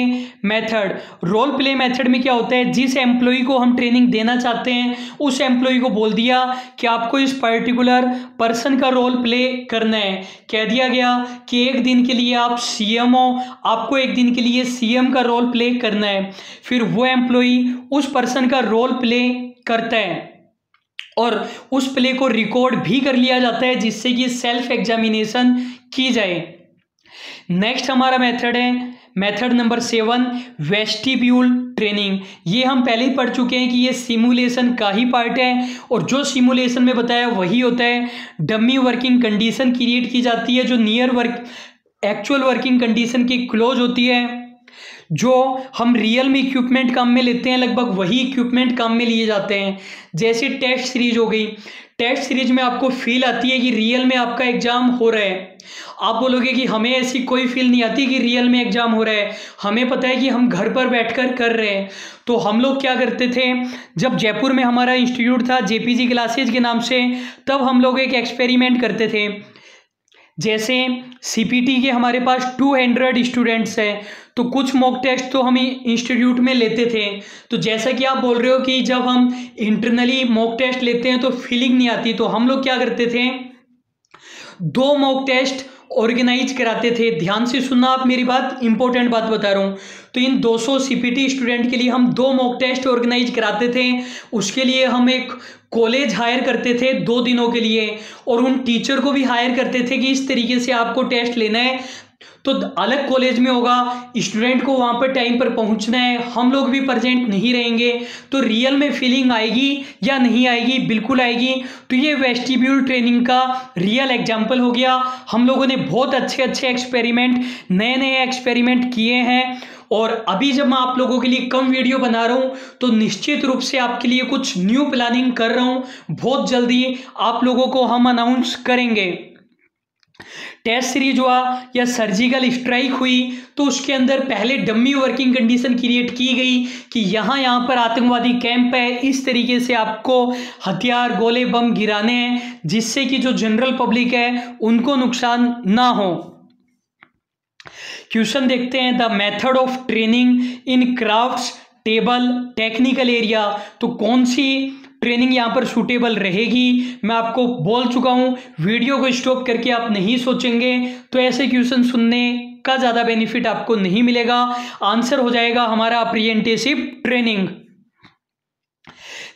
method. Role play method में क्या होता है, जिस एम्प्लॉय को हम ट्रेनिंग देना चाहते हैं उस एम्प्लॉय को बोल दिया कि आपको इस पर्टिकुलर पर्सन का रोल प्ले करना है। कह दिया गया कि एक दिन के लिए आप सीएम हो, आपको एक दिन के लिए सीएम का रोल प्ले करना है। फिर वो एम्प्लॉय उस पर्सन का रोल प्ले करता है और उस प्ले को रिकॉर्ड भी कर लिया जाता है जिससे कि सेल्फ एग्जामिनेशन की जाए। नेक्स्ट हमारा मेथड है मेथड नंबर 7 वेस्टिब्यूल ट्रेनिंग। ये हम पहले ही पढ़ चुके हैं कि ये सिमुलेशन का ही पार्ट है, और जो सिमुलेशन में बताया वही होता है। डमी वर्किंग कंडीशन क्रिएट की जाती है जो near work actual working condition की क्लोज होती है। जो हम रियल में इक्विपमेंट काम में लेते हैं लगभग वही इक्विपमेंट काम में लिए जाते हैं। जैसे टेस्ट सीरीज हो गई, टेस्ट सीरीज में आपको फील आती है कि रियल में आपका एग्जाम हो रहा है। आप बोलोगे कि हमें ऐसी कोई फील नहीं आती कि रियल में एग्जाम हो रहा है, हमें पता है कि हम घर पर बैठकर कर रहे हैं। तो हम लोग क्या करते थे, जब जयपुर में हमारा इंस्टीट्यूट था जेपीजी क्लासेज के नाम से, तब हम लोग एक एक्सपेरिमेंट करते थे। जैसे सीपीटी के हमारे पास 200 स्टूडेंट्स हैं, तो कुछ मॉक टेस्ट तो हम इंस्टीट्यूट में लेते थे। तो जैसा कि आप बोल रहे हो कि जब हम इंटरनली मॉक टेस्ट लेते हैं तो फीलिंग नहीं आती, तो हम लोग क्या करते थे, 2 मॉक टेस्ट ऑर्गेनाइज कराते थे। ध्यान से सुनना आप मेरी बात, इंपॉर्टेंट बात बता रहा हूँ। तो इन 200 सीपीटी स्टूडेंट के लिए हम 2 मॉक टेस्ट ऑर्गेनाइज कराते थे। उसके लिए हम एक कॉलेज हायर करते थे 2 दिनों के लिए, और उन टीचर को भी हायर करते थे कि इस तरीके से आपको टेस्ट लेना है। तो अलग कॉलेज में होगा, स्टूडेंट को वहाँ पर टाइम पर पहुँचना है, हम लोग भी प्रेजेंट नहीं रहेंगे, तो रियल में फीलिंग आएगी या नहीं आएगी? बिल्कुल आएगी। तो ये वेस्टिब्यूल ट्रेनिंग का रियल एग्जाम्पल हो गया। हम लोगों ने बहुत अच्छे अच्छे एक्सपेरिमेंट, नए नए एक्सपेरिमेंट किए हैं, और अभी जब मैं आप लोगों के लिए कम वीडियो बना रहा हूँ तो निश्चित रूप से आपके लिए कुछ न्यू प्लानिंग कर रहा हूँ। बहुत जल्दी आप लोगों को हम अनाउंस करेंगे। टेस्ट सीरीज हुआ या सर्जिकल स्ट्राइक हुई, तो उसके अंदर पहले डमी वर्किंग कंडीशन क्रिएट की गई कि यहाँ पर आतंकवादी कैंप है, इस तरीके से आपको हथियार गोले बम गिराने हैं जिससे कि जो जनरल पब्लिक है उनको नुकसान ना हो। क्वेश्चन देखते हैं, the method of training in crafts table technical area. तो कौन सी ट्रेनिंग यहाँ पर सूटेबल रहेगी? मैं आपको बोल चुका हूँ, वीडियो को स्टॉप करके आप नहीं सोचेंगे तो ऐसे क्वेश्चन सुनने का ज़्यादा बेनिफिट आपको नहीं मिलेगा। आंसर हो जाएगा हमारा अप्रेंटिसशिप ट्रेनिंग।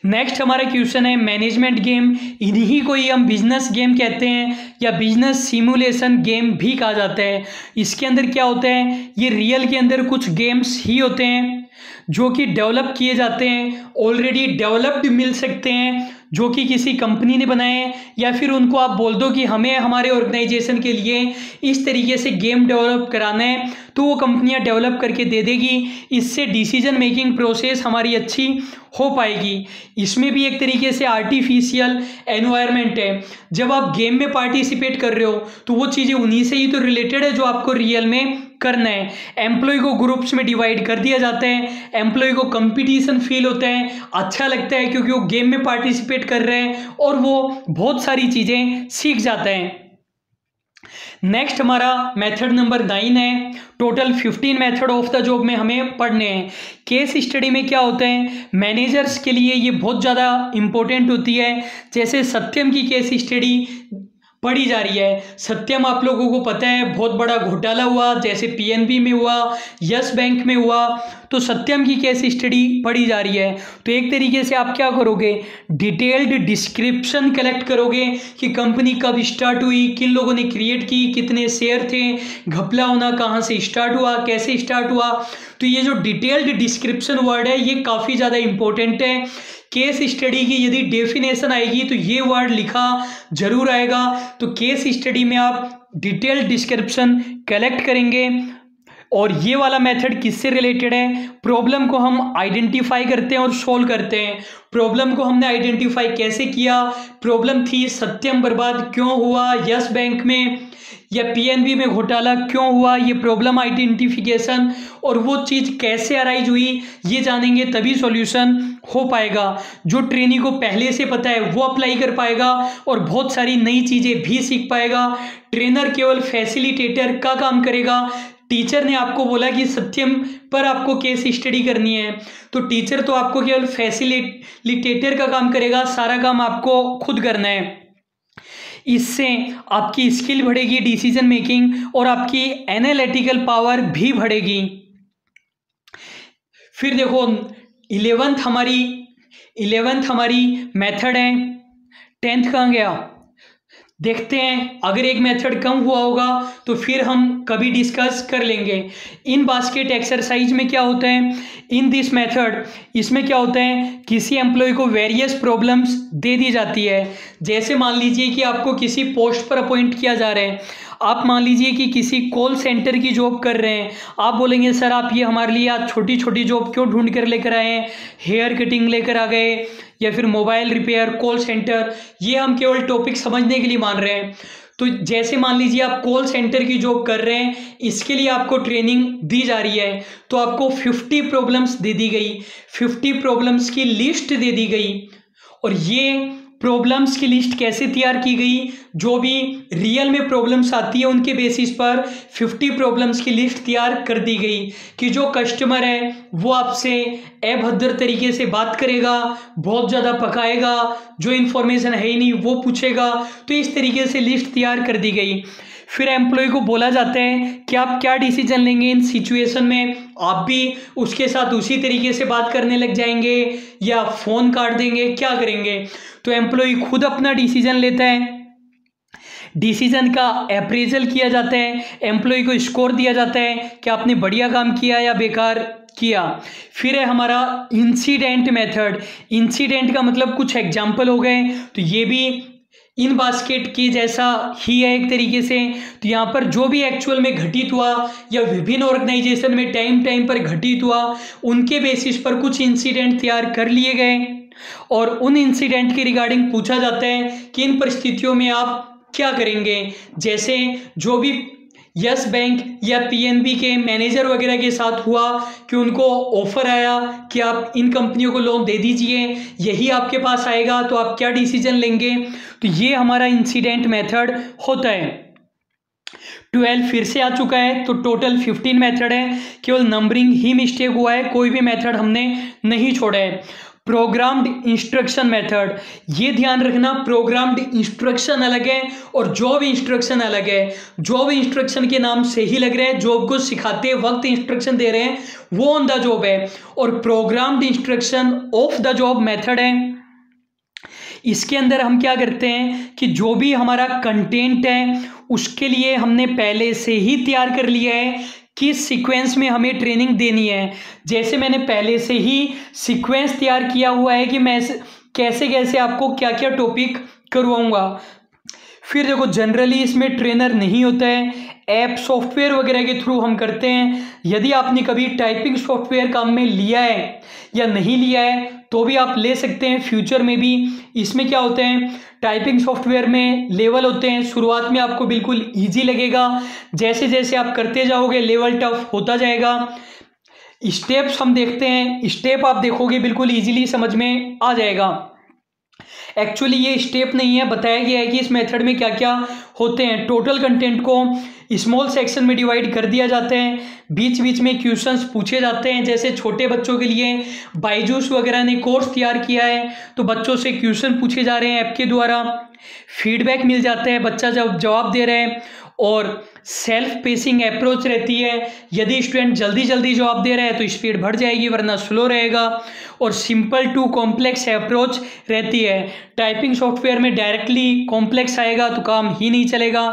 नेक्स्ट हमारा क्वेश्चन है मैनेजमेंट गेम। इन्हीं को ही हम बिजनेस गेम कहते हैं या बिजनेस सिमुलेशन गेम भी कहा जाता है। इसके अंदर क्या होता है, ये रियल के अंदर कुछ गेम्स ही होते हैं जो कि डेवलप किए जाते हैं, ऑलरेडी डेवलप्ड मिल सकते हैं जो कि किसी कंपनी ने बनाए हैं, या फिर उनको आप बोल दो कि हमें हमारे ऑर्गेनाइजेशन के लिए इस तरीके से गेम डेवलप कराना है, तो वो कंपनियां डेवलप करके दे देगी। इससे डिसीजन मेकिंग प्रोसेस हमारी अच्छी हो पाएगी। इसमें भी एक तरीके से आर्टिफिशियल एनवायरनमेंट है। जब आप गेम में पार्टिसिपेट कर रहे हो तो वो चीज़ें उन्हीं से ही तो रिलेटेड है जो आपको रियल में करना है। एम्प्लॉय को ग्रुप्स में डिवाइड कर दिया जाता है, एम्प्लॉय को कंपटीशन फील होता है, अच्छा लगता है क्योंकि वो गेम में पार्टिसिपेट कर रहे हैं और वो बहुत सारी चीज़ें सीख जाते हैं। नेक्स्ट हमारा मेथड नंबर 9 है। Total 15 method off the job में हमें पढ़ने हैं। केस स्टडी में क्या होता है, मैनेजर्स के लिए ये बहुत ज़्यादा इंपॉर्टेंट होती है। जैसे सत्यम की केस स्टडी पढ़ी जा रही है। सत्यम आप लोगों को पता है बहुत बड़ा घोटाला हुआ, जैसे पीएनबी में हुआ, यस बैंक में हुआ, तो सत्यम की केस स्टडी पढ़ी जा रही है। तो एक तरीके से आप क्या करोगे, डिटेल्ड डिस्क्रिप्शन कलेक्ट करोगे कि कंपनी कब स्टार्ट हुई, किन लोगों ने क्रिएट की, कितने शेयर थे, घपला होना कहाँ से स्टार्ट हुआ, कैसे स्टार्ट हुआ। तो ये जो डिटेल्ड डिस्क्रिप्शन वर्ड है ये काफ़ी ज़्यादा इंपॉर्टेंट है। केस स्टडी की यदि डेफिनेशन आएगी तो ये वर्ड लिखा जरूर आएगा। तो केस स्टडी में आप डिटेल्ड डिस्क्रिप्शन कलेक्ट करेंगे। और ये वाला मेथड किससे रिलेटेड है, प्रॉब्लम को हम आइडेंटिफाई करते हैं और सोल्व करते हैं। प्रॉब्लम को हमने आइडेंटिफाई कैसे किया, प्रॉब्लम थी सत्यम बर्बाद क्यों हुआ यस बैंक में, या पीएनबी में घोटाला क्यों हुआ, ये प्रॉब्लम आइडेंटिफिकेशन, और वो चीज़ कैसे अराइज हुई ये जानेंगे तभी सॉल्यूशन हो पाएगा। जो ट्रेनी को पहले से पता है वो अप्लाई कर पाएगा और बहुत सारी नई चीज़ें भी सीख पाएगा। ट्रेनर केवल फैसिलिटेटर का काम करेगा। टीचर ने आपको बोला कि सत्यम पर आपको केस स्टडी करनी है, तो टीचर तो आपको केवल फैसिलिटेटर का काम करेगा, सारा काम आपको खुद करना है। इससे आपकी स्किल बढ़ेगी, डिसीजन मेकिंग, और आपकी एनालिटिकल पावर भी बढ़ेगी। फिर देखो 11th हमारी मेथड है। 10th कहाँ गया, देखते हैं, अगर एक मेथड कम हुआ होगा तो फिर हम कभी डिस्कस कर लेंगे। इन बास्केट एक्सरसाइज में क्या होता है, इन दिस मेथड, इसमें क्या होता है, किसी एम्प्लॉय को वेरियस प्रॉब्लम्स दे दी जाती है। जैसे मान लीजिए कि आपको किसी पोस्ट पर अपॉइंट किया जा रहा है, आप मान लीजिए कि किसी कॉल सेंटर की जॉब कर रहे हैं, आप बोलेंगे सर आप ये हमारे लिए आज छोटी छोटी जॉब क्यों ढूंढ कर लेकर आए हैं, हेयर कटिंग लेकर आ गए या फिर मोबाइल रिपेयर, कॉल सेंटर, ये हम केवल टॉपिक समझने के लिए मान रहे हैं। तो जैसे मान लीजिए आप कॉल सेंटर की जॉब कर रहे हैं, इसके लिए आपको ट्रेनिंग दी जा रही है, तो आपको 50 प्रॉब्लम्स दे दी गई, 50 प्रॉब्लम्स की लिस्ट दे दी गई। और ये प्रॉब्लम्स की लिस्ट कैसे तैयार की गई, जो भी रियल में प्रॉब्लम्स आती है उनके बेसिस पर 50 प्रॉब्लम्स की लिस्ट तैयार कर दी गई कि जो कस्टमर है वो आपसे अभद्र तरीके से बात करेगा, बहुत ज़्यादा पकाएगा, जो इन्फॉर्मेशन है ही नहीं वो पूछेगा, तो इस तरीके से लिस्ट तैयार कर दी गई। फिर एम्प्लॉय को बोला जाता है कि आप क्या डिसीजन लेंगे इन सिचुएशन में, आप भी उसके साथ उसी तरीके से बात करने लग जाएंगे या फ़ोन काट देंगे, क्या करेंगे। तो एम्प्लॉय खुद अपना डिसीजन लेता है, डिसीजन का अप्रेजल किया जाता है, एम्प्लॉय को स्कोर दिया जाता है कि आपने बढ़िया काम किया या बेकार किया। फिर है हमारा इंसिडेंट मेथड। इंसिडेंट का मतलब कुछ एग्जाम्पल हो गए, तो ये भी इन बास्केट के जैसा ही है एक तरीके से। तो यहाँ पर जो भी एक्चुअल में घटित हुआ या विभिन्न ऑर्गेनाइजेशन में टाइम टाइम पर घटित हुआ, उनके बेसिस पर कुछ इंसिडेंट तैयार कर लिए गए और उन इंसिडेंट के रिगार्डिंग पूछा जाता है कि इन परिस्थितियों में आप क्या करेंगे। जैसे जो भी यस बैंक या पीएनबी के मैनेजर वगैरह के साथ हुआ कि उनको ऑफर आया कि आप इन कंपनियों को लोन दे दीजिए, यही आपके पास आएगा, तो आप क्या डिसीजन लेंगे। तो ये हमारा इंसिडेंट मेथड होता है। 12 फिर से आ चुका है, तो टोटल 15 मेथड है, केवल नंबरिंग ही मिस्टेक हुआ है, कोई भी मेथड हमने नहीं छोड़ा है। प्रोग्राम्ड इंस्ट्रक्शन मेथड, ये ध्यान रखना, प्रोग्राम्ड इंस्ट्रक्शन अलग है और जॉब इंस्ट्रक्शन अलग है। जॉब इंस्ट्रक्शन के नाम से ही लग रहा है जॉब को सिखाते वक्त इंस्ट्रक्शन दे रहे हैं, वो ऑन द जॉब है, और programmed instruction of the job method है। इसके अंदर हम क्या करते हैं कि जो भी हमारा कंटेंट है उसके लिए हमने पहले से ही तैयार कर लिया है किस सीक्वेंस में हमें ट्रेनिंग देनी है। जैसे मैंने पहले से ही सीक्वेंस तैयार किया हुआ है कि मैं कैसे कैसे आपको क्या क्या टॉपिक करवाऊंगा। फिर देखो जनरली इसमें ट्रेनर नहीं होता है, ऐप सॉफ्टवेयर वगैरह के थ्रू हम करते हैं। यदि आपने कभी टाइपिंग सॉफ्टवेयर काम में लिया है या नहीं लिया है तो भी आप ले सकते हैं फ्यूचर में भी। इसमें क्या होता है, टाइपिंग सॉफ्टवेयर में लेवल होते हैं, शुरुआत में आपको बिल्कुल ईजी लगेगा, जैसे जैसे आप करते जाओगे लेवल टफ होता जाएगा। स्टेप्स हम देखते हैं, स्टेप आप देखोगे बिल्कुल ईजिली समझ में आ जाएगा। एक्चुअली ये स्टेप नहीं है, बताया गया है कि इस मेथड में क्या क्या होते हैं। टोटल कंटेंट को स्मॉल सेक्शन में डिवाइड कर दिया जाता है, बीच बीच में क्वेश्चंस पूछे जाते हैं। जैसे छोटे बच्चों के लिए बायजूस वगैरह ने कोर्स तैयार किया है, तो बच्चों से क्वेश्चन पूछे जा रहे हैं ऐप के द्वारा, फीडबैक मिल जाता है, बच्चा जब जवाब दे रहे हैं, और सेल्फ पेसिंग अप्रोच रहती है। यदि स्टूडेंट जल्दी जल्दी जवाब दे रहा है तो स्पीड बढ़ जाएगी, वरना स्लो रहेगा। और सिंपल टू कॉम्प्लेक्स अप्रोच रहती है। टाइपिंग सॉफ्टवेयर में डायरेक्टली कॉम्प्लेक्स आएगा तो काम ही नहीं चलेगा।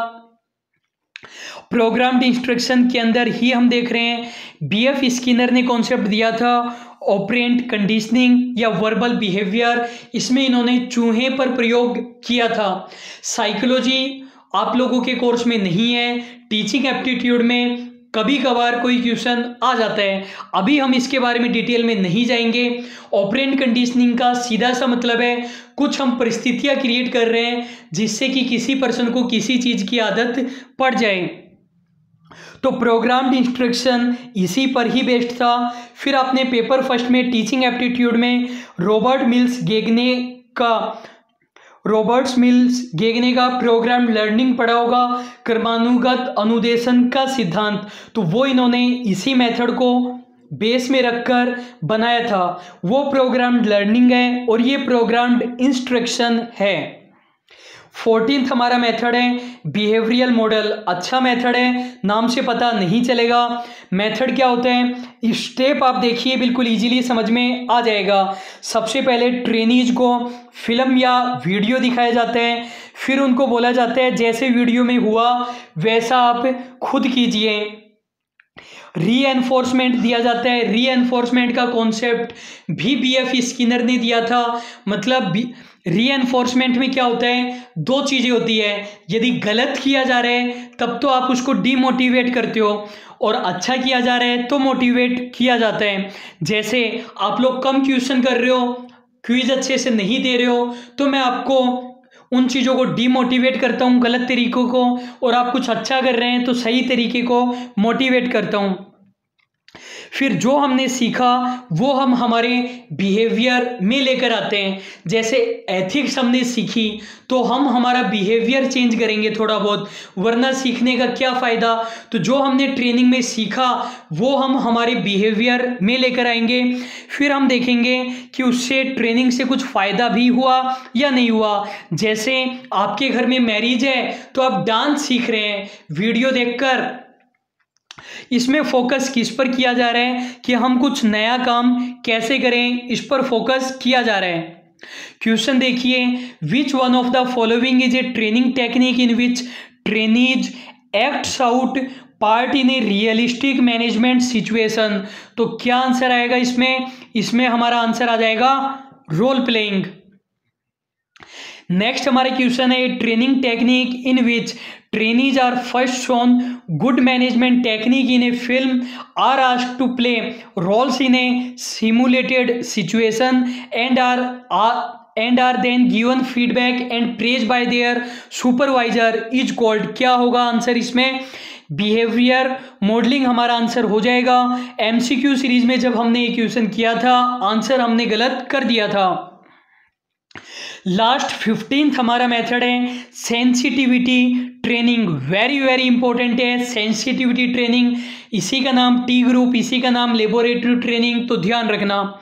प्रोग्राम्ड इंस्ट्रक्शन के अंदर ही हम देख रहे हैं, बीएफ स्किनर ने कॉन्सेप्ट दिया था ऑपरेंट कंडीशनिंग या वर्बल बिहेवियर। इसमें इन्होंने चूहे पर प्रयोग किया था। साइकोलॉजी आप लोगों के कोर्स में नहीं है, टीचिंग एप्टीट्यूड में कभी कभार कोई क्वेश्चन आ जाता है, अभी हम इसके बारे में डिटेल में नहीं जाएंगे। ऑपरेंट कंडीशनिंग का सीधा सा मतलब है कुछ हम परिस्थितियां क्रिएट कर रहे हैं जिससे कि किसी पर्सन को किसी चीज़ की आदत पड़ जाए। तो प्रोग्राम्ड इंस्ट्रक्शन इसी पर ही बेस्ड था। फिर आपने पेपर फर्स्ट में टीचिंग एप्टीट्यूड में रॉबर्ट मिल्स गेगने का प्रोग्राम लर्निंग पढ़ा होगा, क्रमानुगत अनुदेशन का सिद्धांत, तो वो इन्होंने इसी मेथड को बेस में रखकर बनाया था। वो प्रोग्राम्ड लर्निंग है और ये प्रोग्राम्ड इंस्ट्रक्शन है। 14th हमारा मेथड है बिहेवियरल मॉडल। अच्छा मेथड है, नाम से पता नहीं चलेगा मेथड क्या होता है। स्टेप आप देखिए, बिल्कुल इजीली समझ में आ जाएगा। सबसे पहले ट्रेनीज को फिल्म या वीडियो दिखाया जाता है, फिर उनको बोला जाता है जैसे वीडियो में हुआ वैसा आप खुद कीजिए। रीएनफोर्समेंट दिया जाता है। रीएनफोर्समेंट का कॉन्सेप्ट भी बीएफ स्किनर ने दिया था। मतलब रीएनफोर्समेंट में क्या होता है, दो चीज़ें होती है। यदि गलत किया जा रहा है तब तो आप उसको डीमोटिवेट करते हो, और अच्छा किया जा रहा है तो मोटिवेट किया जाता है। जैसे आप लोग कम क्वेश्चन कर रहे हो, क्विज अच्छे से नहीं दे रहे हो, तो मैं आपको उन चीज़ों को डीमोटिवेट करता हूँ, गलत तरीकों को, और आप कुछ अच्छा कर रहे हैं तो सही तरीके को मोटिवेट करता हूँ। फिर जो हमने सीखा वो हम हमारे बिहेवियर में लेकर आते हैं। जैसे एथिक्स हमने सीखी तो हम हमारा बिहेवियर चेंज करेंगे थोड़ा बहुत, वरना सीखने का क्या फ़ायदा। तो जो हमने ट्रेनिंग में सीखा वो हम हमारे बिहेवियर में लेकर आएंगे। फिर हम देखेंगे कि उससे ट्रेनिंग से कुछ फ़ायदा भी हुआ या नहीं हुआ। जैसे आपके घर में मैरिज है तो आप डांस सीख रहे हैं वीडियो देखकर, इसमें फोकस किस पर किया जा रहा है कि हम कुछ नया काम कैसे करें, इस पर फोकस किया जा रहा है। क्वेश्चन देखिए, विच one of the following is a training technique in which trainees acts out part in A realistic management situation. तो क्या आंसर आएगा इसमें? इसमें हमारा आंसर आ जाएगा रोल प्लेइंग। नेक्स्ट हमारा क्वेश्चन है training technique in which trainees are first shown good management technique in a film are asked to play roles in a simulated situation and are then given feedback and praised by their supervisor is called। क्या होगा answer इसमें? Behaviour modelling हमारा answer हो जाएगा। MCQ series में जब हमने ये क्वेश्चन किया था आंसर हमने गलत कर दिया था। लास्ट 15th हमारा मेथड है sensitivity training. Very very important है सेंसिटिविटी ट्रेनिंग। इसी का नाम टी ग्रुप, इसी का नाम लेबोरेटरी ट्रेनिंग, तो ध्यान रखना।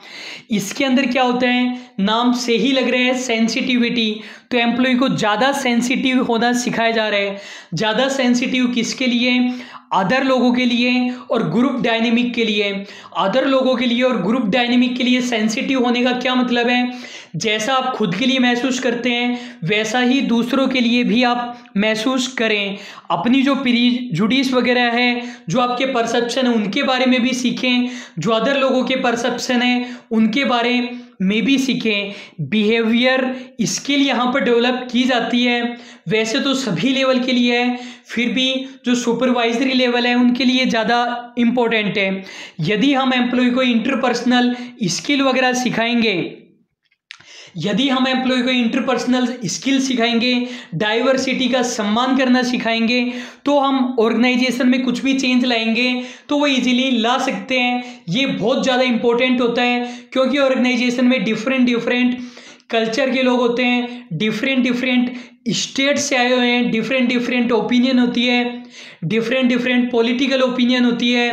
इसके अंदर क्या होता है, नाम से ही लग रहा है सेंसिटिविटी, तो एम्प्लॉय को ज़्यादा सेंसिटिव होना सिखाया जा रहा है। ज़्यादा सेंसिटिव किसके लिए? अदर लोगों के लिए और ग्रुप डायनेमिक के लिए। अदर लोगों के लिए और ग्रुप डायनेमिक के लिए सेंसिटिव होने का क्या मतलब है? जैसा आप खुद के लिए महसूस करते हैं वैसा ही दूसरों के लिए भी आप महसूस करें। अपनी जो प्रीजुडिस वगैरह है, जो आपके परसेप्शन है उनके बारे में भी सीखें, जो अदर लोगों के परसेप्शन है उनके बारे में भी सीखें। बिहेवियर स्किल यहाँ पर डेवलप की जाती है, वैसे तो सभी लेवल के लिए है, फिर भी जो सुपरवाइजरी लेवल है उनके लिए ज़्यादा इम्पोर्टेंट है। यदि हम एम्प्लॉय को इंटरपर्सनल स्किल वगैरह सिखाएंगे, यदि हम एम्प्लॉय को इंटरपर्सनल स्किल सिखाएंगे, डाइवर्सिटी का सम्मान करना सिखाएंगे, तो हम ऑर्गेनाइजेशन में कुछ भी चेंज लाएंगे तो वो इजीली ला सकते हैं। ये बहुत ज़्यादा इंपॉर्टेंट होता है क्योंकि ऑर्गेनाइजेशन में डिफरेंट डिफरेंट कल्चर के लोग होते हैं, डिफरेंट डिफरेंट स्टेट से आए हुए हैं, डिफरेंट डिफरेंट ओपिनियन होती है, डिफरेंट डिफरेंट पॉलिटिकल ओपिनियन होती है,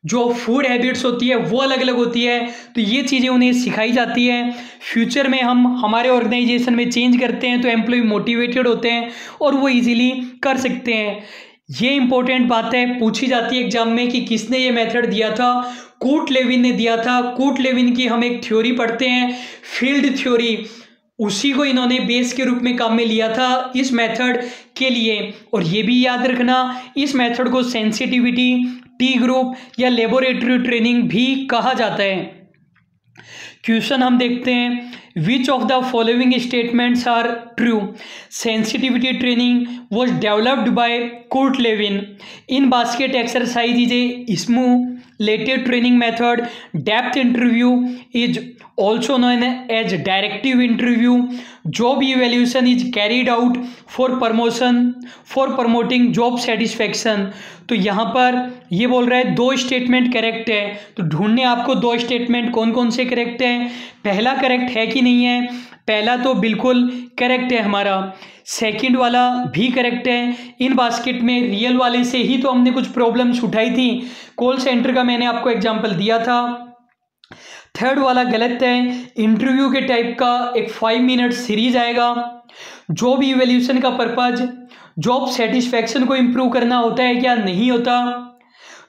जो फूड हैबिट्स होती है वो अलग अलग होती है। तो ये चीज़ें उन्हें सिखाई जाती है। फ्यूचर में हम हमारे ऑर्गेनाइजेशन में चेंज करते हैं तो एम्प्लॉय मोटिवेटेड होते हैं और वो इजीली कर सकते हैं। ये इंपॉर्टेंट बात है, पूछी जाती है एग्जाम में कि किसने ये मेथड दिया था। कूट लेविन ने दिया था। कूट लेविन की हम एक थ्योरी पढ़ते हैं, फील्ड थ्योरी, उसी को इन्होंने बेस के रूप में काम में लिया था इस मेथड के लिए। और ये भी याद रखना, इस मेथड को सेंसिटिविटी, टी ग्रुप या लेबोरेटरी ट्रेनिंग भी कहा जाता है। क्वेश्चन हम देखते हैं, which of the following statements are true? Sensitivity training was developed by Kurt Lewin. In basket exercise is a stimulated training method. Depth interview is also known as directive interview. Job evaluation is carried out for promoting job satisfaction. तो यहाँ पर ये बोल रहा है दो statement correct है, तो ढूंढने आपको दो स्टेटमेंट कौन कौन से करेक्ट हैं। पहला करेक्ट है कि नहीं है? पहला तो बिल्कुल करेक्ट है हमारा, सेकंड वाला भी करेक्ट है। इन बास्केट में रियल वाले से ही तो हमने कुछ प्रॉब्लम्स उठाई थी, कॉल सेंटर का मैंने आपको एग्जाम्पल दिया था। थर्ड वाला गलत है, इंटरव्यू के टाइप का एक 5 मिनट सीरीज आएगा जॉब इवैल्यूएशन का पर्पज जॉब सेटिस्फैक्शन को इम्प्रूव करना होता है क्या? नहीं होता।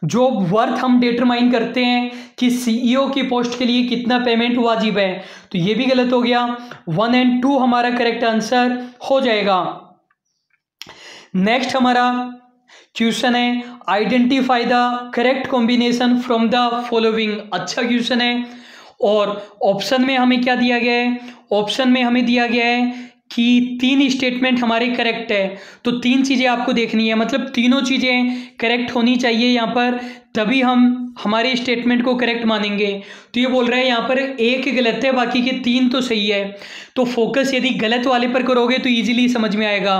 जॉब वर्थ हम डिटरमाइन करते हैं कि सीईओ की पोस्ट के लिए कितना पेमेंट वाजिब है, तो ये भी गलत हो गया। 1 और 2 हमारा करेक्ट आंसर हो जाएगा। नेक्स्ट हमारा क्वेश्चन है identify the correct combination from the following. अच्छा क्वेश्चन है और ऑप्शन में हमें क्या दिया गया है? ऑप्शन में हमें दिया गया है कि 3 स्टेटमेंट हमारे करेक्ट है, तो 3 चीज़ें आपको देखनी है, मतलब तीनों चीज़ें करेक्ट होनी चाहिए यहाँ पर, तभी हम हमारे स्टेटमेंट को करेक्ट मानेंगे। तो ये बोल रहा है यहाँ पर एक गलत है, बाकी के 3 तो सही है। तो फोकस यदि गलत वाले पर करोगे तो इजीली समझ में आएगा।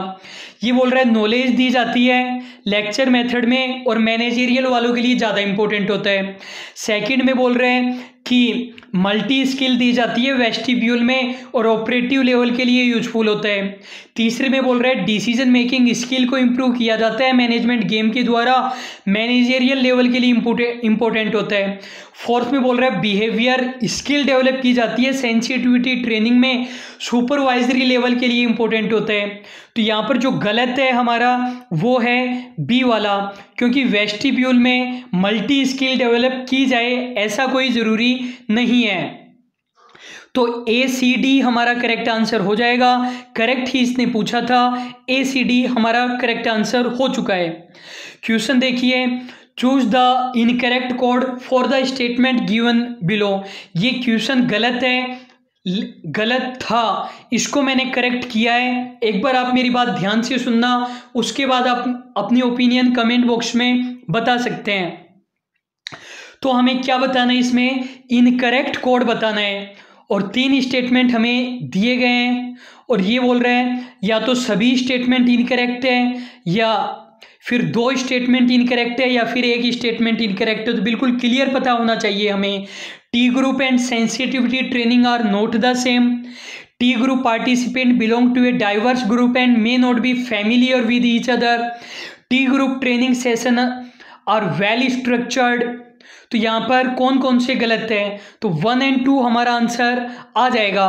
ये बोल रहा है नॉलेज दी जाती है लेक्चर मेथड में और मैनेजरियल वालों के लिए ज़्यादा इंपॉर्टेंट होता है। सेकंड में बोल रहे हैं कि मल्टी स्किल दी जाती है वेस्टिब्यूल में और ऑपरेटिव लेवल के लिए यूजफुल होता है। तीसरे में बोल रहे हैं डिसीजन मेकिंग स्किल को इम्प्रूव किया जाता है मैनेजमेंट गेम के द्वारा, मैनेजरियल लेवल के लिए इंपॉर्टेंट होता है। फोर्थ में बोल रहा है बिहेवियर स्किल डेवलप की जाती है सेंसिटिविटी ट्रेनिंग में, सुपरवाइजरी लेवल के लिए इंपॉर्टेंट होता है। तो यहाँ पर जो गलत है हमारा वो है बी वाला, क्योंकि वेस्टिब्यूल में मल्टी स्किल डेवलप की जाए ऐसा कोई ज़रूरी नहीं है। तो ए सी डी हमारा करेक्ट आंसर हो जाएगा। करेक्ट ही इसने पूछा था, ए सी डी हमारा करेक्ट आंसर हो चुका है। क्वेश्चन देखिए, choose the incorrect code for the statement given below. ये क्वेश्चन गलत है, गलत था, इसको मैंने करेक्ट किया है। एक बार आप मेरी बात ध्यान से सुनना, उसके बाद आप अपनी ओपिनियन कमेंट बॉक्स में बता सकते हैं। तो हमें क्या बताना है इसमें? इनकरेक्ट कोड बताना है और 3 स्टेटमेंट हमें दिए गए हैं और ये बोल रहे हैं या तो सभी स्टेटमेंट इनकरेक्ट है या फिर 2 स्टेटमेंट इनकरेक्ट है या फिर 1 स्टेटमेंट इनकरेक्ट है। तो बिल्कुल क्लियर पता होना चाहिए हमें। T group and sensitivity training are not the same. T group participant belong to a diverse group and may not be familiar with each other. T group training session are well structured. तो यहाँ पर कौन कौन से गलत है? तो 1 और 2 हमारा आंसर आ जाएगा।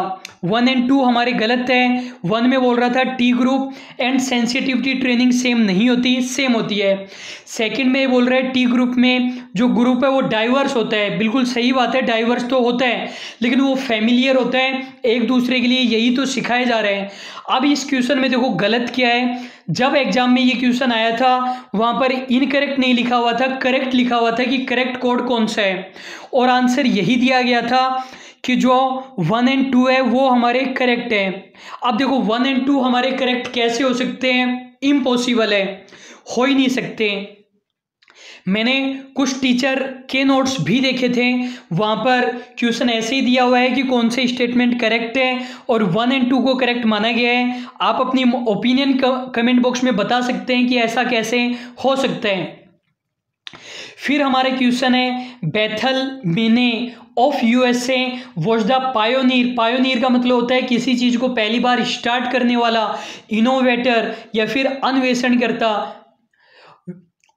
1 और 2 हमारे गलत है। 1 में बोल रहा था T group and sensitivity training same नहीं होती, सेम होती है। सेकंड में बोल रहा है टी ग्रुप में जो ग्रुप है वो डाइवर्स होता है। बिल्कुल सही बात है, डाइवर्स तो होता है लेकिन वो फैमिलियर होता है एक दूसरे के लिए, यही तो सिखाए जा रहे हैं। अब इस क्वेश्चन में देखो गलत क्या है। जब एग्जाम में ये क्वेश्चन आया था वहां पर इनकरेक्ट नहीं लिखा हुआ था, करेक्ट लिखा हुआ था कि करेक्ट कोड कौन सा है, और आंसर यही दिया गया था कि जो 1 और 2 है वो हमारे करेक्ट है। अब देखो 1 और 2 हमारे करेक्ट कैसे हो सकते हैं? इम्पॉसिबल है, हो ही नहीं सकते। मैंने कुछ टीचर के नोट्स भी देखे थे, वहाँ पर क्वेश्चन ऐसे ही दिया हुआ है कि कौन से स्टेटमेंट करेक्ट है और 1 और 2 को करेक्ट माना गया है। आप अपनी ओपिनियन कमेंट बॉक्स में बता सकते हैं कि ऐसा कैसे हो सकता है। फिर हमारा क्वेश्चन है बेथल मेने of USA was the pioneer. Pioneer का मतलब होता है किसी चीज़ को पहली बार स्टार्ट करने वाला, इनोवेटर या फिर अन्वेषणकर्ता।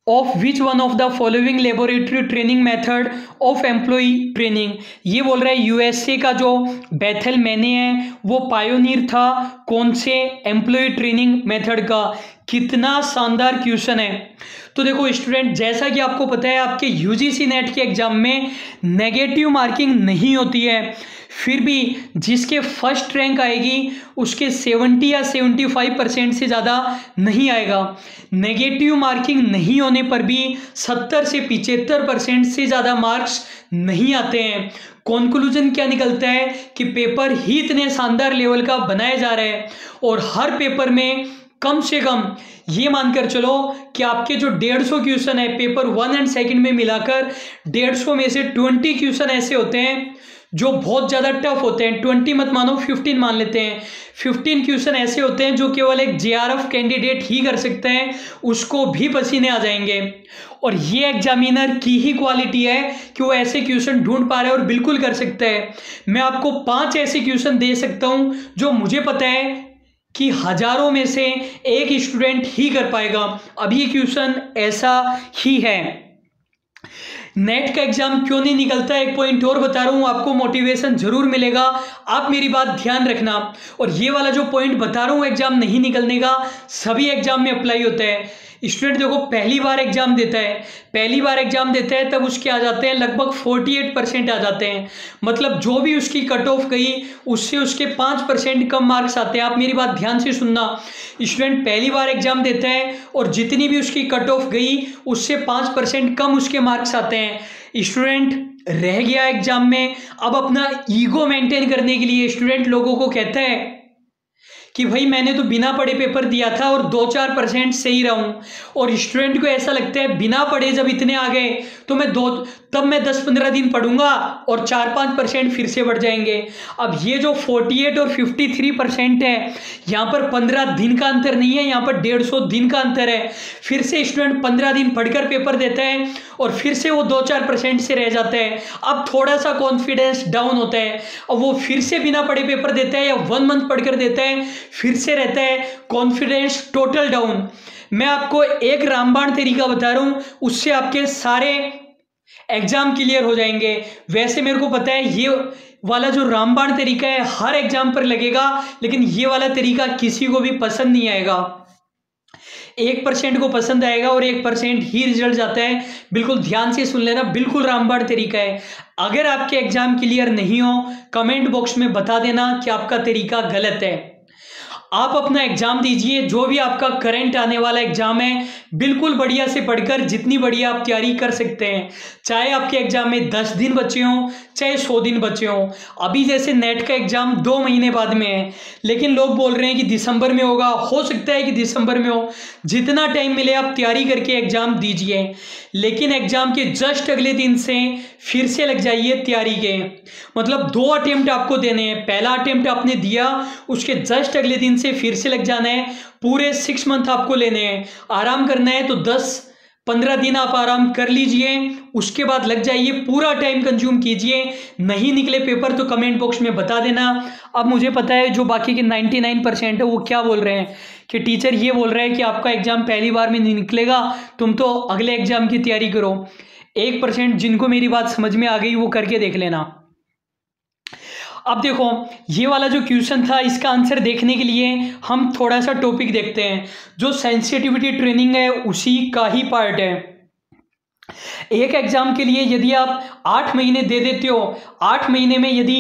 Of which one of the following laboratory training method of employ training. ये बोल रहा है यूएसए का जो बेथल मेने है वो पायोनियर था कौन से एम्प्लॉय ट्रेनिंग मेथड का। कितना शानदार क्वेश्चन है। तो देखो स्टूडेंट, जैसा कि आपको पता है आपके यूजीसी नेट के एग्जाम में नेगेटिव मार्किंग नहीं होती है, फिर भी जिसके फर्स्ट रैंक आएगी उसके 70 या 75% से ज़्यादा नहीं आएगा। नेगेटिव मार्किंग नहीं होने पर भी 70 से 75% से ज़्यादा मार्क्स नहीं आते हैं। कंक्लूजन क्या निकलता है कि पेपर ही इतने शानदार लेवल का बनाया जा रहा है और हर पेपर में कम से कम ये मानकर चलो कि आपके जो 150 क्वेश्चन है पेपर 1 और 2 में मिलाकर 150 में से 20 क्वेश्चन ऐसे होते हैं जो बहुत ज़्यादा टफ होते हैं। 20 मत मानो, 15 मान लेते हैं। 15 क्वेश्चन ऐसे होते हैं जो केवल एक जेआरएफ कैंडिडेट ही कर सकते हैं, उसको भी पसीने आ जाएंगे। और ये एग्जामिनर की ही क्वालिटी है कि वो ऐसे क्वेश्चन ढूंढ पा रहे हैं और बिल्कुल कर सकते हैं। मैं आपको 5 ऐसे क्वेश्चन दे सकता हूँ जो मुझे पता है कि हजारों में से एक स्टूडेंट ही कर पाएगा। अब ये क्वेश्चन ऐसा ही है। नेट का एग्जाम क्यों नहीं निकलता, एक पॉइंट और बता रहा हूँ, आपको मोटिवेशन जरूर मिलेगा। आप मेरी बात ध्यान रखना। और ये वाला जो पॉइंट बता रहा हूँ एग्जाम नहीं निकलने का, सभी एग्जाम में अप्लाई होता है। स्टूडेंट देखो पहली बार एग्जाम देता है तब उसके आ जाते हैं लगभग 48% आ जाते हैं। मतलब जो भी उसकी कट ऑफ गई उससे उसके 5% कम मार्क्स आते हैं। आप मेरी बात ध्यान से सुनना, स्टूडेंट पहली बार एग्जाम देता है और जितनी भी उसकी कट ऑफ गई उससे 5% कम उसके मार्क्स आते हैं। स्टूडेंट रह गया एग्जाम में, अब अपना ईगो मेंटेन करने के लिए स्टूडेंट लोगों को कहता है कि भाई मैंने तो बिना पढ़े पेपर दिया था और 2-4% सही रहा हूँ। और स्टूडेंट को ऐसा लगता है बिना पढ़े जब इतने आ गए तो तब मैं 10-15 दिन पढ़ूंगा और 4-5% फिर से बढ़ जाएंगे। अब ये जो 48 और 53% है, यहाँ पर 15 दिन का अंतर नहीं है, यहाँ पर 150 दिन का अंतर है। फिर से स्टूडेंट 15 दिन पढ़कर पेपर देता है और फिर से वो 2-4% से रह जाता है। अब थोड़ा सा कॉन्फिडेंस डाउन होता है, अब वो फिर से बिना पढ़े पेपर देता है या 1 मंथ पढ़कर देता है, फिर से रहता है कॉन्फिडेंस टोटल डाउन। मैं आपको एक रामबाण तरीका बता रहा हूं, उससे आपके सारे एग्जाम क्लियर हो जाएंगे। वैसे मेरे को पता है ये वाला जो रामबाण तरीका है हर एग्जाम पर लगेगा, लेकिन ये वाला तरीका किसी को भी पसंद नहीं आएगा। 1% को पसंद आएगा और 1% ही रिजल्ट जाता है। बिल्कुल ध्यान से सुन लेना, बिल्कुल रामबाण तरीका है। अगर आपके एग्जाम क्लियर नहीं हो कमेंट बॉक्स में बता देना कि आपका तरीका गलत है। आप अपना एग्जाम दीजिए, जो भी आपका करंट आने वाला एग्जाम है बिल्कुल बढ़िया से पढ़कर जितनी बढ़िया आप तैयारी कर सकते हैं। चाहे आपके एग्जाम में 10 दिन बचे हों चाहे 100 दिन बचे हों। अभी जैसे नेट का एग्जाम 2 महीने बाद में है, लेकिन लोग बोल रहे हैं कि दिसंबर में होगा। हो सकता है कि दिसंबर में हो, जितना टाइम मिले आप तैयारी करके एग्जाम दीजिए, लेकिन एग्जाम के जस्ट अगले दिन से फिर से लग जाइए तैयारी के। मतलब 2 अटेम्प्ट आपको देने हैं, पहला अटेम्प्ट आपने दिया उसके जस्ट अगले दिन से फिर से लग जाना है। पूरे 6 मंथ आपको लेने हैं, आराम करना है तो 10-15 दिन आप आराम कर लीजिए, उसके बाद लग जाइए, पूरा टाइम कंज्यूम कीजिए। नहीं निकले पेपर तो कमेंट बॉक्स में बता देना। अब मुझे पता है जो बाकी के 99% है वो क्या बोल रहे हैं कि टीचर ये बोल रहा है कि आपका एग्जाम पहली बार में नहीं निकलेगा, तुम तो अगले एग्जाम की तैयारी करो। 1% जिनको मेरी बात समझ में आ गई वो करके देख लेना। अब देखो ये वाला जो क्वेश्चन था इसका आंसर देखने के लिए हम थोड़ा सा टॉपिक देखते हैं, जो सेंसिटिविटी ट्रेनिंग है उसी का ही पार्ट है। एक एग्जाम के लिए यदि आप 8 महीने दे देते हो, 8 महीने में यदि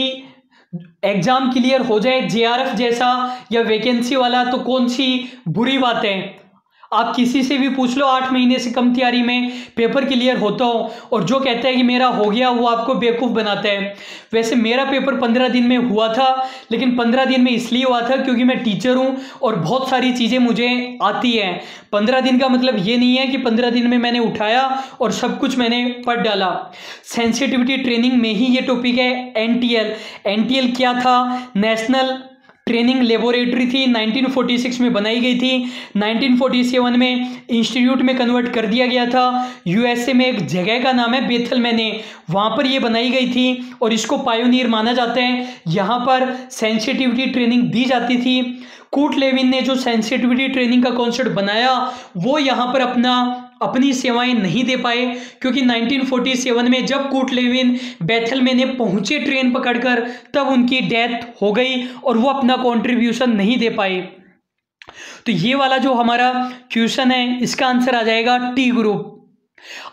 एग्जाम क्लियर हो जाए जेआरएफ जैसा या वैकेंसी वाला, तो कौन सी बुरी बात है। आप किसी से भी पूछ लो 8 महीने से कम तैयारी में पेपर क्लियर होता हो, और जो कहता है कि मेरा हो गया वो आपको बेवकूफ़ बनाता है। वैसे मेरा पेपर 15 दिन में हुआ था, लेकिन 15 दिन में इसलिए हुआ था क्योंकि मैं टीचर हूं और बहुत सारी चीज़ें मुझे आती हैं। 15 दिन का मतलब ये नहीं है कि 15 दिन में मैंने उठाया और सब कुछ मैंने पढ़ डाला। सेंसिटिविटी ट्रेनिंग में ही ये टॉपिक है। एनटीएल क्या था? नेशनल ट्रेनिंग लेबोरेटरी थी, 1946 में बनाई गई थी। 1947 में इंस्टीट्यूट में कन्वर्ट कर दिया गया था। यूएसए में एक जगह का नाम है बेथल मैने, वहाँ पर ये बनाई गई थी और इसको पायोनियर माना जाता है। यहाँ पर सेंसिटिविटी ट्रेनिंग दी जाती थी। कूट लेविन ने जो सेंसिटिविटी ट्रेनिंग का कॉन्सेप्ट बनाया वो यहाँ पर अपनी सेवाएं नहीं दे पाए, क्योंकि 1947 में जब कूट लेविन बेथल में पहुंचे ट्रेन पकड़कर, तब उनकी डेथ हो गई और वो अपना कंट्रीब्यूशन नहीं दे पाए। तो ये वाला जो हमारा क्वेश्चन है इसका आंसर आ जाएगा टी ग्रुप।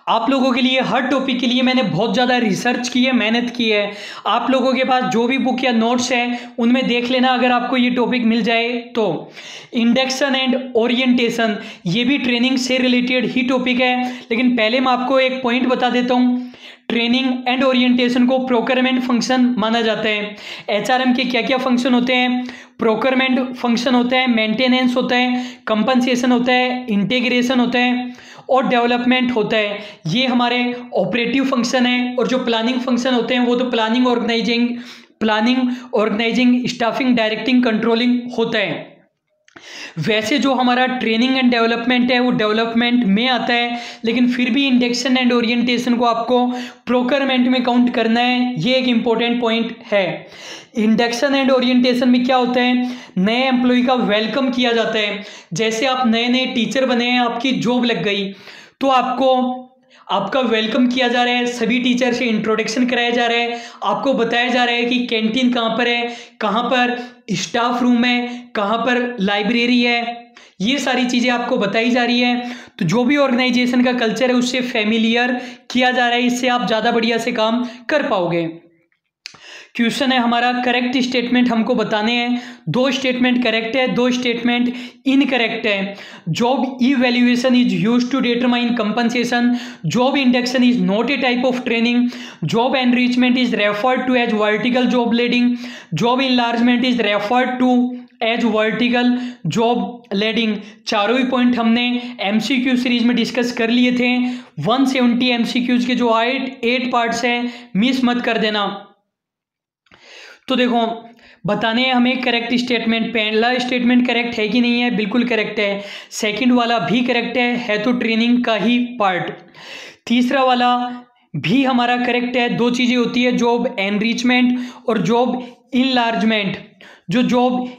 आप लोगों के लिए हर टॉपिक के लिए मैंने बहुत ज़्यादा रिसर्च की है, मेहनत की है। आप लोगों के पास जो भी बुक या नोट्स हैं उनमें देख लेना अगर आपको ये टॉपिक मिल जाए तो। इंडेक्शन एंड ओरिएंटेशन ये भी ट्रेनिंग से रिलेटेड ही टॉपिक है, लेकिन पहले मैं आपको एक पॉइंट बता देता हूँ। ट्रेनिंग एंड ओरिएंटेशन को प्रोक्योरमेंट फंक्शन माना जाता है। एचआरएम के क्या क्या फंक्शन होते हैं? प्रोक्योरमेंट फंक्शन होता है, मेंटेनेंस होता है, कंपनसेशन होता है, इंटीग्रेशन होता है और डेवलपमेंट होता है। ये हमारे ऑपरेटिव फंक्शन है। और जो प्लानिंग फंक्शन होते हैं वो तो planning, organising, staffing, directing, controlling होता है। वैसे जो हमारा ट्रेनिंग एंड डेवलपमेंट है वो डेवलपमेंट में आता है, लेकिन फिर भी इंडेक्शन एंड ओरिएंटेशन को आपको प्रोक्योरमेंट में काउंट करना है। ये एक इंपॉर्टेंट पॉइंट है। इंडेक्शन एंड ओरिएंटेशन में क्या होता है? नए एम्प्लॉय का वेलकम किया जाता है। जैसे आप नए नए टीचर बने हैं, आपकी जॉब लग गई, तो आपको आपका वेलकम किया जा रहा है, सभी टीचर से इंट्रोडक्शन कराया जा रहा है, आपको बताया जा रहा है कि कैंटीन कहाँ पर है, कहाँ पर स्टाफ रूम है, कहाँ पर लाइब्रेरी है, ये सारी चीज़ें आपको बताई जा रही है। तो जो भी ऑर्गेनाइजेशन का कल्चर है उससे फैमिलियर किया जा रहा है, इससे आप ज़्यादा बढ़िया से काम कर पाओगे। क्वेश्चन है हमारा, करेक्ट स्टेटमेंट हमको बताने हैं। 2 स्टेटमेंट करेक्ट है, 2 स्टेटमेंट इनकरेक्ट है। Job evaluation is used to determine compensation. Job induction is not a type of training. Job enrichment is referred to as vertical job loading. Job enlargement is referred to as vertical job loading. चारों ही point हमने MCQ series में discuss कर लिए थे। 170 MCQs के जो 8 parts हैं, मिस मत कर देना। तो देखो बताने हैं हमें करेक्ट स्टेटमेंट। पहला स्टेटमेंट करेक्ट है कि नहीं है, बिल्कुल करेक्ट है। सेकंड वाला भी करेक्ट है तो ट्रेनिंग का ही पार्ट। तीसरा वाला भी हमारा करेक्ट है। 2 चीज़ें होती है, जॉब एनरिचमेंट और जॉब इनलार्जमेंट। जो जॉब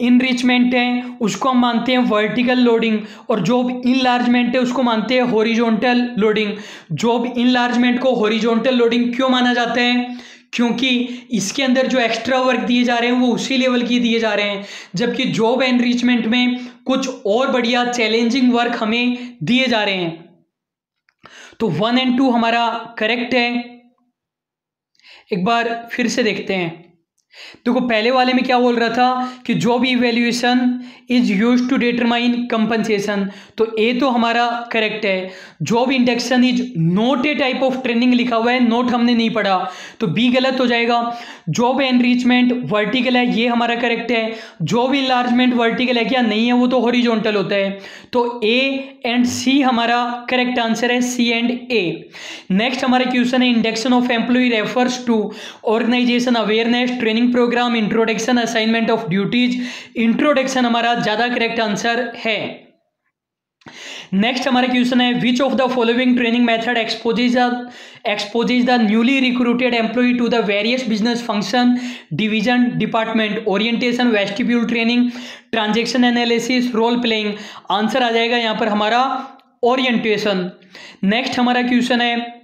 इनरिचमेंट है उसको हम मानते हैं वर्टिकल लोडिंग, और जॉब इनलार्जमेंट है उसको मानते हैं हॉरिजॉन्टल लोडिंग। जॉब इनलार्जमेंट को हॉरिजॉन्टल लोडिंग क्यों माना जाता है? क्योंकि इसके अंदर जो एक्स्ट्रा वर्क दिए जा रहे हैं वो उसी लेवल की दिए जा रहे हैं, जबकि जॉब एनरिचमेंट में कुछ और बढ़िया चैलेंजिंग वर्क हमें दिए जा रहे हैं। तो 1 और 2 हमारा करेक्ट है। एक बार फिर से देखते हैं। देखो पहले वाले में क्या बोल रहा था कि job evaluation is used to determine compensation, तो ए तो हमारा करेक्ट है। Job induction is not a type of training लिखा हुआ है, नोट हमने नहीं पढ़ा, तो बी गलत हो जाएगा। जॉब एनरिचमेंट वर्टिकल है, ये हमारा करेक्ट है। जॉब इनलार्जमेंट वर्टिकल है क्या? नहीं है, वो तो हॉरिजॉन्टल होता है। तो ए एंड सी हमारा करेक्ट आंसर है, सी एंड ए। नेक्स्ट हमारा क्वेश्चन है, induction of employee refers to organisation awareness, training programme, introduction, assignment of duties. Introduction हमारा ज्यादा करेक्ट आंसर है। नेक्स्ट हमारा क्वेश्चन है, which of the following training method exposes the newly recruited employee to the various business function, division, department, orientation, vestibule training, transaction analysis, role playing. Answer आ जाएगा यहाँ पर हमारा ओरिएंटेशन। नेक्स्ट हमारा question है,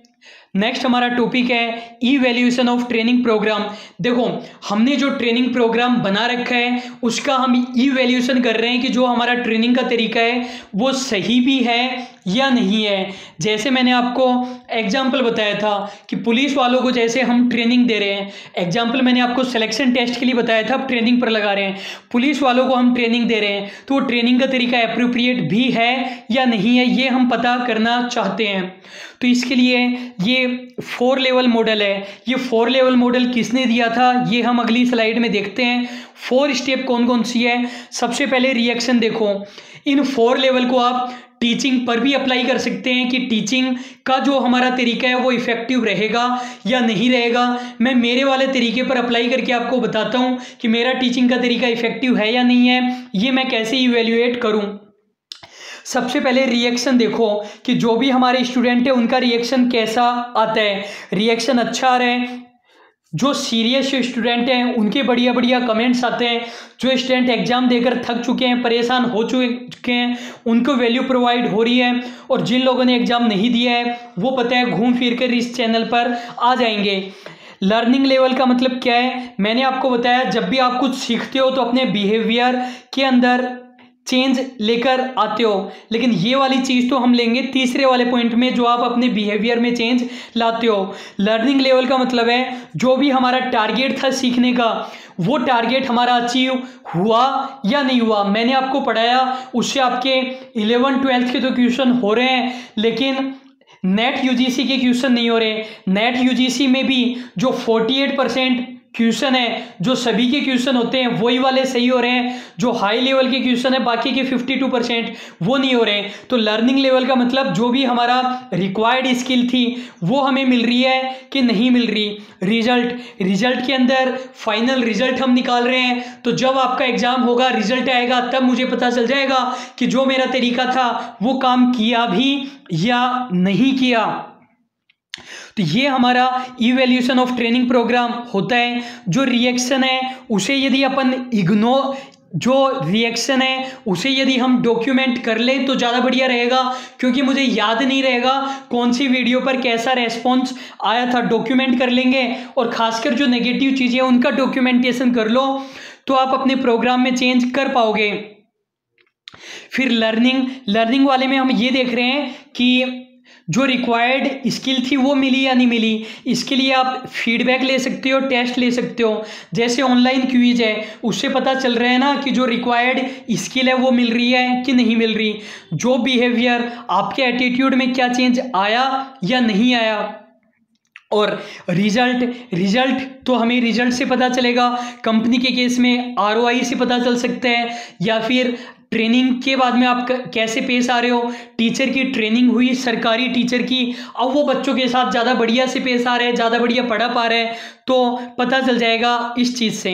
next हमारा topic है evaluation of training programme. देखो हमने जो ट्रेनिंग प्रोग्राम बना रखा है उसका हम इवैल्यूएशन कर रहे हैं कि जो हमारा ट्रेनिंग का तरीका है वो सही भी है या नहीं है। जैसे मैंने आपको एग्जाम्पल बताया था कि पुलिस वालों को जैसे हम ट्रेनिंग दे रहे हैं, एग्जाम्पल मैंने आपको सिलेक्शन टेस्ट के लिए बताया था, ट्रेनिंग पर लगा रहे हैं, पुलिस वालों को हम ट्रेनिंग दे रहे हैं, तो वो ट्रेनिंग का तरीका एप्रोप्रिएट भी है या नहीं है, ये हम पता करना चाहते हैं। तो इसके लिए ये 4 लेवल मॉडल है। ये 4 लेवल मॉडल किसने दिया था ये हम अगली स्लाइड में देखते हैं। 4 स्टेप कौन कौन सी है। सबसे पहले रिएक्शन देखो, इन 4 लेवल को आप टीचिंग पर भी अप्लाई कर सकते हैं कि टीचिंग का जो हमारा तरीका है वो इफेक्टिव रहेगा या नहीं रहेगा। मैं मेरे वाले तरीके पर अप्लाई करके आपको बताता हूं कि मेरा टीचिंग का तरीका इफेक्टिव है या नहीं है, ये मैं कैसे इवेल्युएट करूं। सबसे पहले रिएक्शन देखो कि जो भी हमारे स्टूडेंट है उनका रिएक्शन कैसा आता है। रिएक्शन अच्छा आ रहा है, जो सीरियस स्टूडेंट हैं उनके बढ़िया बढ़िया कमेंट्स आते हैं, जो स्टूडेंट एग्जाम देकर थक चुके हैं, परेशान हो चुके हैं, उनको वैल्यू प्रोवाइड हो रही है, और जिन लोगों ने एग्जाम नहीं दिया है वो पता है घूम फिर कर इस चैनल पर आ जाएंगे। लर्निंग लेवल का मतलब क्या है, मैंने आपको बताया जब भी आप कुछ सीखते हो तो अपने बिहेवियर के अंदर चेंज लेकर आते हो, लेकिन ये वाली चीज़ तो हम लेंगे तीसरे वाले पॉइंट में, जो आप अपने बिहेवियर में चेंज लाते हो। लर्निंग लेवल का मतलब है जो भी हमारा टारगेट था सीखने का वो टारगेट हमारा अचीव हुआ या नहीं हुआ। मैंने आपको पढ़ाया उससे आपके 11th-12th के तो क्वेश्चन हो रहे हैं, लेकिन नेट यूजीसी के क्वेश्चन नहीं हो रहे। नेट यूजीसी में भी जो 48% क्वेश्चन है, जो सभी के क्वेश्चन होते हैं वही वाले सही हो रहे हैं, जो हाई लेवल के क्वेश्चन है बाकी के 52% वो नहीं हो रहे हैं। तो लर्निंग लेवल का मतलब जो भी हमारा रिक्वायर्ड स्किल थी वो हमें मिल रही है कि नहीं मिल रही। रिजल्ट के अंदर फाइनल रिजल्ट हम निकाल रहे हैं, तो जब आपका एग्जाम होगा रिजल्ट आएगा तब मुझे पता चल जाएगा कि जो मेरा तरीका था वो काम किया भी या नहीं किया। तो ये हमारा इवैल्यूएशन ऑफ ट्रेनिंग प्रोग्राम होता है। जो रिएक्शन है उसे यदि अपन जो रिएक्शन है उसे यदि हम डॉक्यूमेंट कर लें तो ज़्यादा बढ़िया रहेगा, क्योंकि मुझे याद नहीं रहेगा कौन सी वीडियो पर कैसा रेस्पॉन्स आया था। डॉक्यूमेंट कर लेंगे और खासकर जो नेगेटिव चीज़ें हैं उनका डॉक्यूमेंटेशन कर लो तो आप अपने प्रोग्राम में चेंज कर पाओगे। फिर लर्निंग वाले में हम ये देख रहे हैं कि जो रिक्वायर्ड स्किल थी वो मिली या नहीं मिली। इसके लिए आप फीडबैक ले सकते हो, टेस्ट ले सकते हो। जैसे ऑनलाइन क्विज है, उससे पता चल रहा है ना कि जो रिक्वायर्ड स्किल है वो मिल रही है कि नहीं मिल रही। जो बिहेवियर, आपके एटीट्यूड में क्या चेंज आया या नहीं आया। और रिजल्ट तो हमें रिजल्ट से पता चलेगा। कंपनी के केस में ROI से पता चल सकता है, या फिर ट्रेनिंग के बाद में आप कैसे पेश आ रहे हो। टीचर की ट्रेनिंग हुई, सरकारी टीचर की, अब वो बच्चों के साथ ज़्यादा बढ़िया से पेश आ रहे हैं, ज़्यादा बढ़िया पढ़ा पा रहे हैं, तो पता चल जाएगा इस चीज़ से।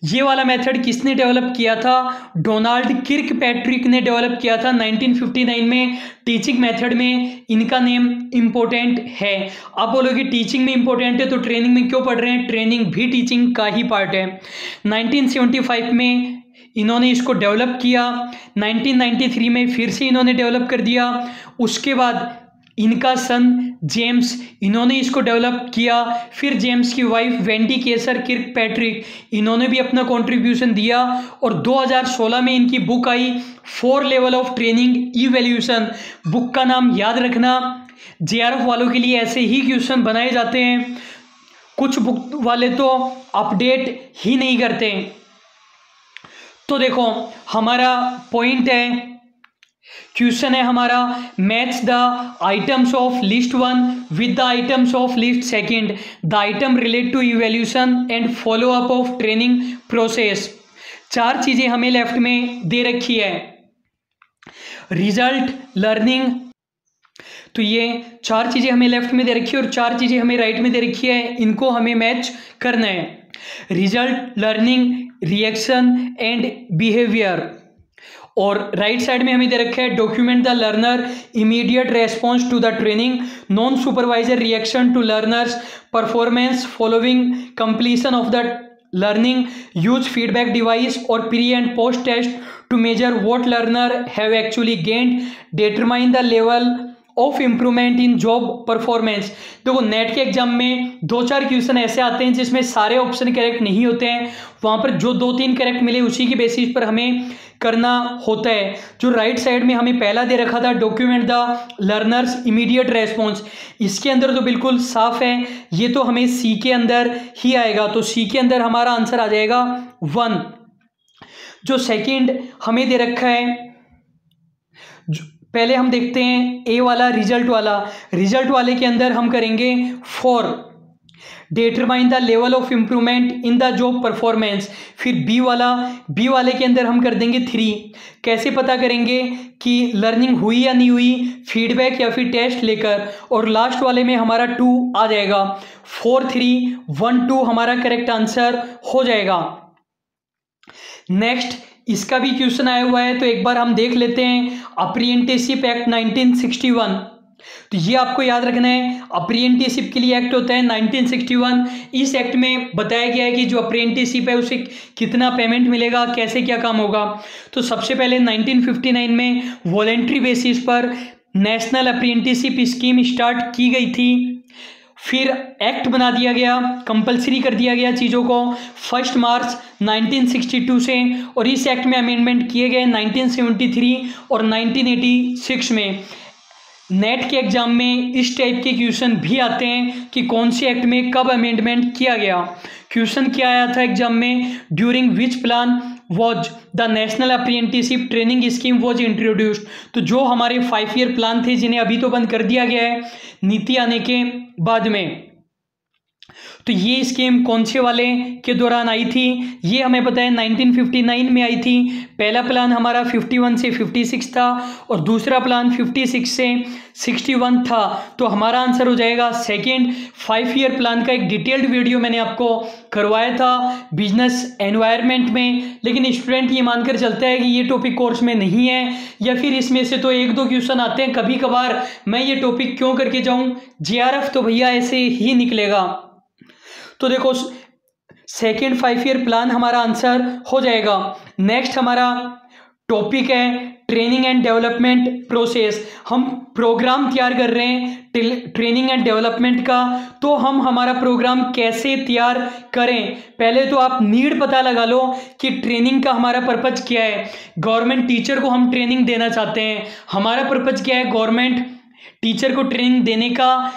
ये वाला मेथड किसने डेवलप किया था? डोनाल्ड किर्कपैट्रिक ने डेवलप किया था 1959 में। टीचिंग मेथड में इनका नेम इम्पोर्टेंट है। आप बोलोगे टीचिंग में इम्पोर्टेंट है तो ट्रेनिंग में क्यों पढ़ रहे हैं? ट्रेनिंग भी टीचिंग का ही पार्ट है। 1975 में इन्होंने इसको डेवलप किया। 1993 में फिर से इन्होंने डेवलप कर दिया। उसके बाद इनका सन जेम्स, इन्होंने इसको डेवलप किया। फिर जेम्स की वाइफ वेंडी केसर किर्कपैट्रिक, इन्होंने भी अपना कंट्रीब्यूशन दिया। और 2016 में इनकी book I 4 level of training evaluation. Book का नाम याद रखना। JRF वालों के लिए ऐसे ही क्वेश्चन बनाए जाते हैं, कुछ बुक वाले तो अपडेट ही नहीं करते। तो देखो हमारा पॉइंट है, क्वेश्चन है हमारा, match the items of list 1 with the items of list 2, the item relate to evaluation and follow up of training process. 4 चीजें हमें लेफ्ट में दे रखी है, रिजल्ट, लर्निंग। तो ये 4 चीजें हमें लेफ्ट में दे रखी है और 4 चीजें हमें राइट में दे रखी है, इनको हमें मैच करना है। Result, learning, reaction and behaviour. और राइट साइड में हमें दे रखा है document the learner immediate response to the training, non supervisor reaction to learners performance following completion of the learning, use feedback device or pre and post test to measure what learner have actually gained, determine the level of improvement in job performance. देखो NET के exam में 2-4 question ऐसे आते हैं जिसमें सारे option correct नहीं होते हैं, वहाँ पर जो 2-3 करेक्ट मिले उसी की बेसिस पर हमें करना होता है। जो राइट साइड में हमें पहला दे रखा था document the learners immediate response, इसके अंदर तो बिल्कुल साफ है, ये तो हमें सी के अंदर ही आएगा। तो सी के अंदर हमारा आंसर आ जाएगा 1। जो सेकंड हमें दे रखा है, पहले हम देखते हैं ए वाला, रिजल्ट वाला। रिजल्ट वाले के अंदर हम करेंगे 4, determine the level of improvement in the job performance. फिर बी वाले के अंदर हम कर देंगे 3। कैसे पता करेंगे कि लर्निंग हुई या नहीं हुई? फीडबैक या फिर टेस्ट लेकर। और लास्ट वाले में हमारा 2 आ जाएगा। 4, 3, 1, 2 हमारा करेक्ट आंसर हो जाएगा। नेक्स्ट इसका भी क्वेश्चन आया हुआ है, तो एक बार हम देख लेते हैं। अप्रेंटिसशिप एक्ट 1961, तो ये आपको याद रखना है। अप्रेंटिसशिप के लिए एक्ट होता है 1961। इस एक्ट में बताया गया है कि जो अप्रेंटिसशिप है उसे कितना पेमेंट मिलेगा, कैसे क्या काम होगा। तो सबसे पहले 1959 में वॉलेंट्री बेसिस पर नेशनल अप्रेंटिसशिप स्कीम स्टार्ट की गई थी। फिर एक्ट बना दिया गया, कंपलसरी कर दिया गया चीज़ों को 1 मार्च 1962 से। और इस एक्ट में अमेंडमेंट किए गए 1973 और 1986 में। नेट के एग्जाम में इस टाइप के क्वेश्चन भी आते हैं कि कौन से एक्ट में कब अमेंडमेंट किया गया। क्वेश्चन क्या आया था एग्जाम में? During which plan was the national apprenticeship training scheme was introduced. तो जो हमारे 5 ईयर प्लान थे जिन्हें अभी तो बंद कर दिया गया है नीति आने के बाद में, तो ये स्कीम कौन से वाले के दौरान आई थी? ये हमें पता है 1959 में आई थी। पहला प्लान हमारा 51 से 56 था और दूसरा प्लान 56 से 61 था। तो हमारा आंसर हो जाएगा सेकंड। 5 ईयर प्लान का एक डिटेल्ड वीडियो मैंने आपको करवाया था बिजनेस एनवायरनमेंट में, लेकिन स्टूडेंट ये मानकर चलता है कि ये टॉपिक कोर्स में नहीं है, या फिर इसमें से तो 1-2 क्वेश्चन आते हैं कभी कभार, मैं ये टॉपिक क्यों करके जाऊँ, JRF तो भैया ऐसे ही निकलेगा। तो देखो सेकेंड 5 ईयर प्लान हमारा आंसर हो जाएगा। नेक्स्ट हमारा टॉपिक है ट्रेनिंग एंड डेवलपमेंट प्रोसेस। हम प्रोग्राम तैयार कर रहे हैं ट्रेनिंग एंड डेवलपमेंट का, तो हम हमारा प्रोग्राम कैसे तैयार करें। पहले तो आप नीड पता लगा लो कि ट्रेनिंग का हमारा पर्पज क्या है। गवर्नमेंट टीचर को हम ट्रेनिंग देना चाहते हैं, हमारा पर्पज क्या है, गवर्नमेंट टीचर को ट्रेनिंग देने का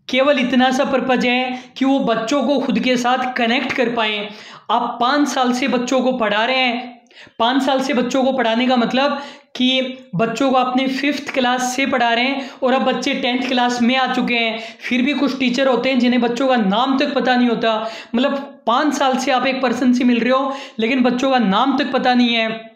केवल इतना सा पर्पज है कि वो बच्चों को खुद के साथ कनेक्ट कर पाएं। आप 5 साल से बच्चों को पढ़ा रहे हैं, 5 साल से बच्चों को पढ़ाने का मतलब कि बच्चों को अपने 5th क्लास से पढ़ा रहे हैं और अब बच्चे 10th क्लास में आ चुके हैं। फिर भी कुछ टीचर होते हैं जिन्हें बच्चों का नाम तक पता नहीं होता। मतलब 5 साल से आप एक पर्सन से मिल रहे हो लेकिन बच्चों का नाम तक पता नहीं है।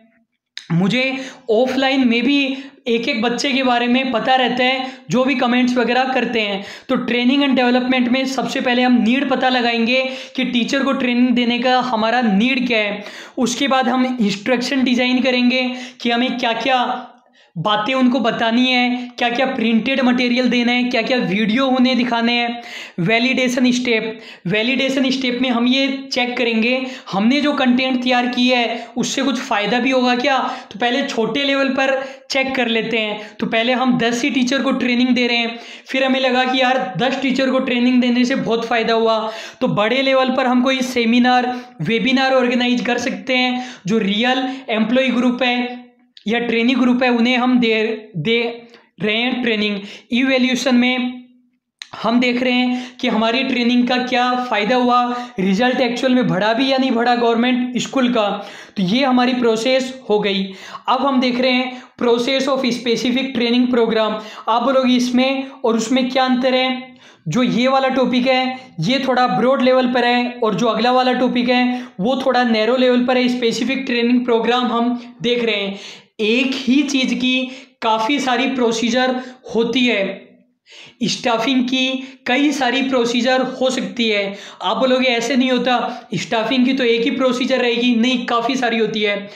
मुझे ऑफलाइन में भी एक एक बच्चे के बारे में पता रहता है जो भी कमेंट्स वगैरह करते हैं। तो ट्रेनिंग एंड डेवलपमेंट में सबसे पहले हम नीड पता लगाएंगे कि टीचर को ट्रेनिंग देने का हमारा नीड क्या है। उसके बाद हम इंस्ट्रक्शन डिज़ाइन करेंगे कि हमें क्या क्या बातें उनको बतानी है, क्या क्या प्रिंटेड मटेरियल देना है, क्या क्या वीडियो उन्हें दिखाने हैं। वैलिडेशन स्टेप में हम ये चेक करेंगे हमने जो कंटेंट तैयार किया है उससे कुछ फ़ायदा भी होगा क्या। तो पहले छोटे लेवल पर चेक कर लेते हैं। तो पहले हम 10 ही टीचर को ट्रेनिंग दे रहे हैं, फिर हमें लगा कि यार 10 टीचर को ट्रेनिंग देने से बहुत फ़ायदा हुआ, तो बड़े लेवल पर हम कोई सेमिनार वेबिनार ऑर्गेनाइज कर सकते हैं। जो रियल एम्प्लॉय ग्रुप है या ट्रेनिंग ग्रुप है उन्हें हम दे रहे हैं ट्रेनिंग। इवैल्यूएशन में हम देख रहे हैं कि हमारी ट्रेनिंग का क्या फ़ायदा हुआ, रिजल्ट एक्चुअल में बढ़ा भी या नहीं बढ़ा गवर्नमेंट स्कूल का। तो ये हमारी प्रोसेस हो गई। अब हम देख रहे हैं process of specific training program. आप बोलोगे इसमें और उसमें क्या अंतर है। जो ये वाला टॉपिक है ये थोड़ा ब्रॉड लेवल पर है और जो अगला वाला टॉपिक है वो थोड़ा नैरो लेवल पर है। स्पेसिफिक ट्रेनिंग प्रोग्राम हम देख रहे हैं। एक ही चीज़ की काफ़ी सारी प्रोसीजर होती है, स्टाफिंग की कई सारी प्रोसीजर हो सकती है। आप बोलोगे ऐसे नहीं होता, स्टाफिंग की तो एक ही प्रोसीजर रहेगी, नहीं काफ़ी सारी होती है।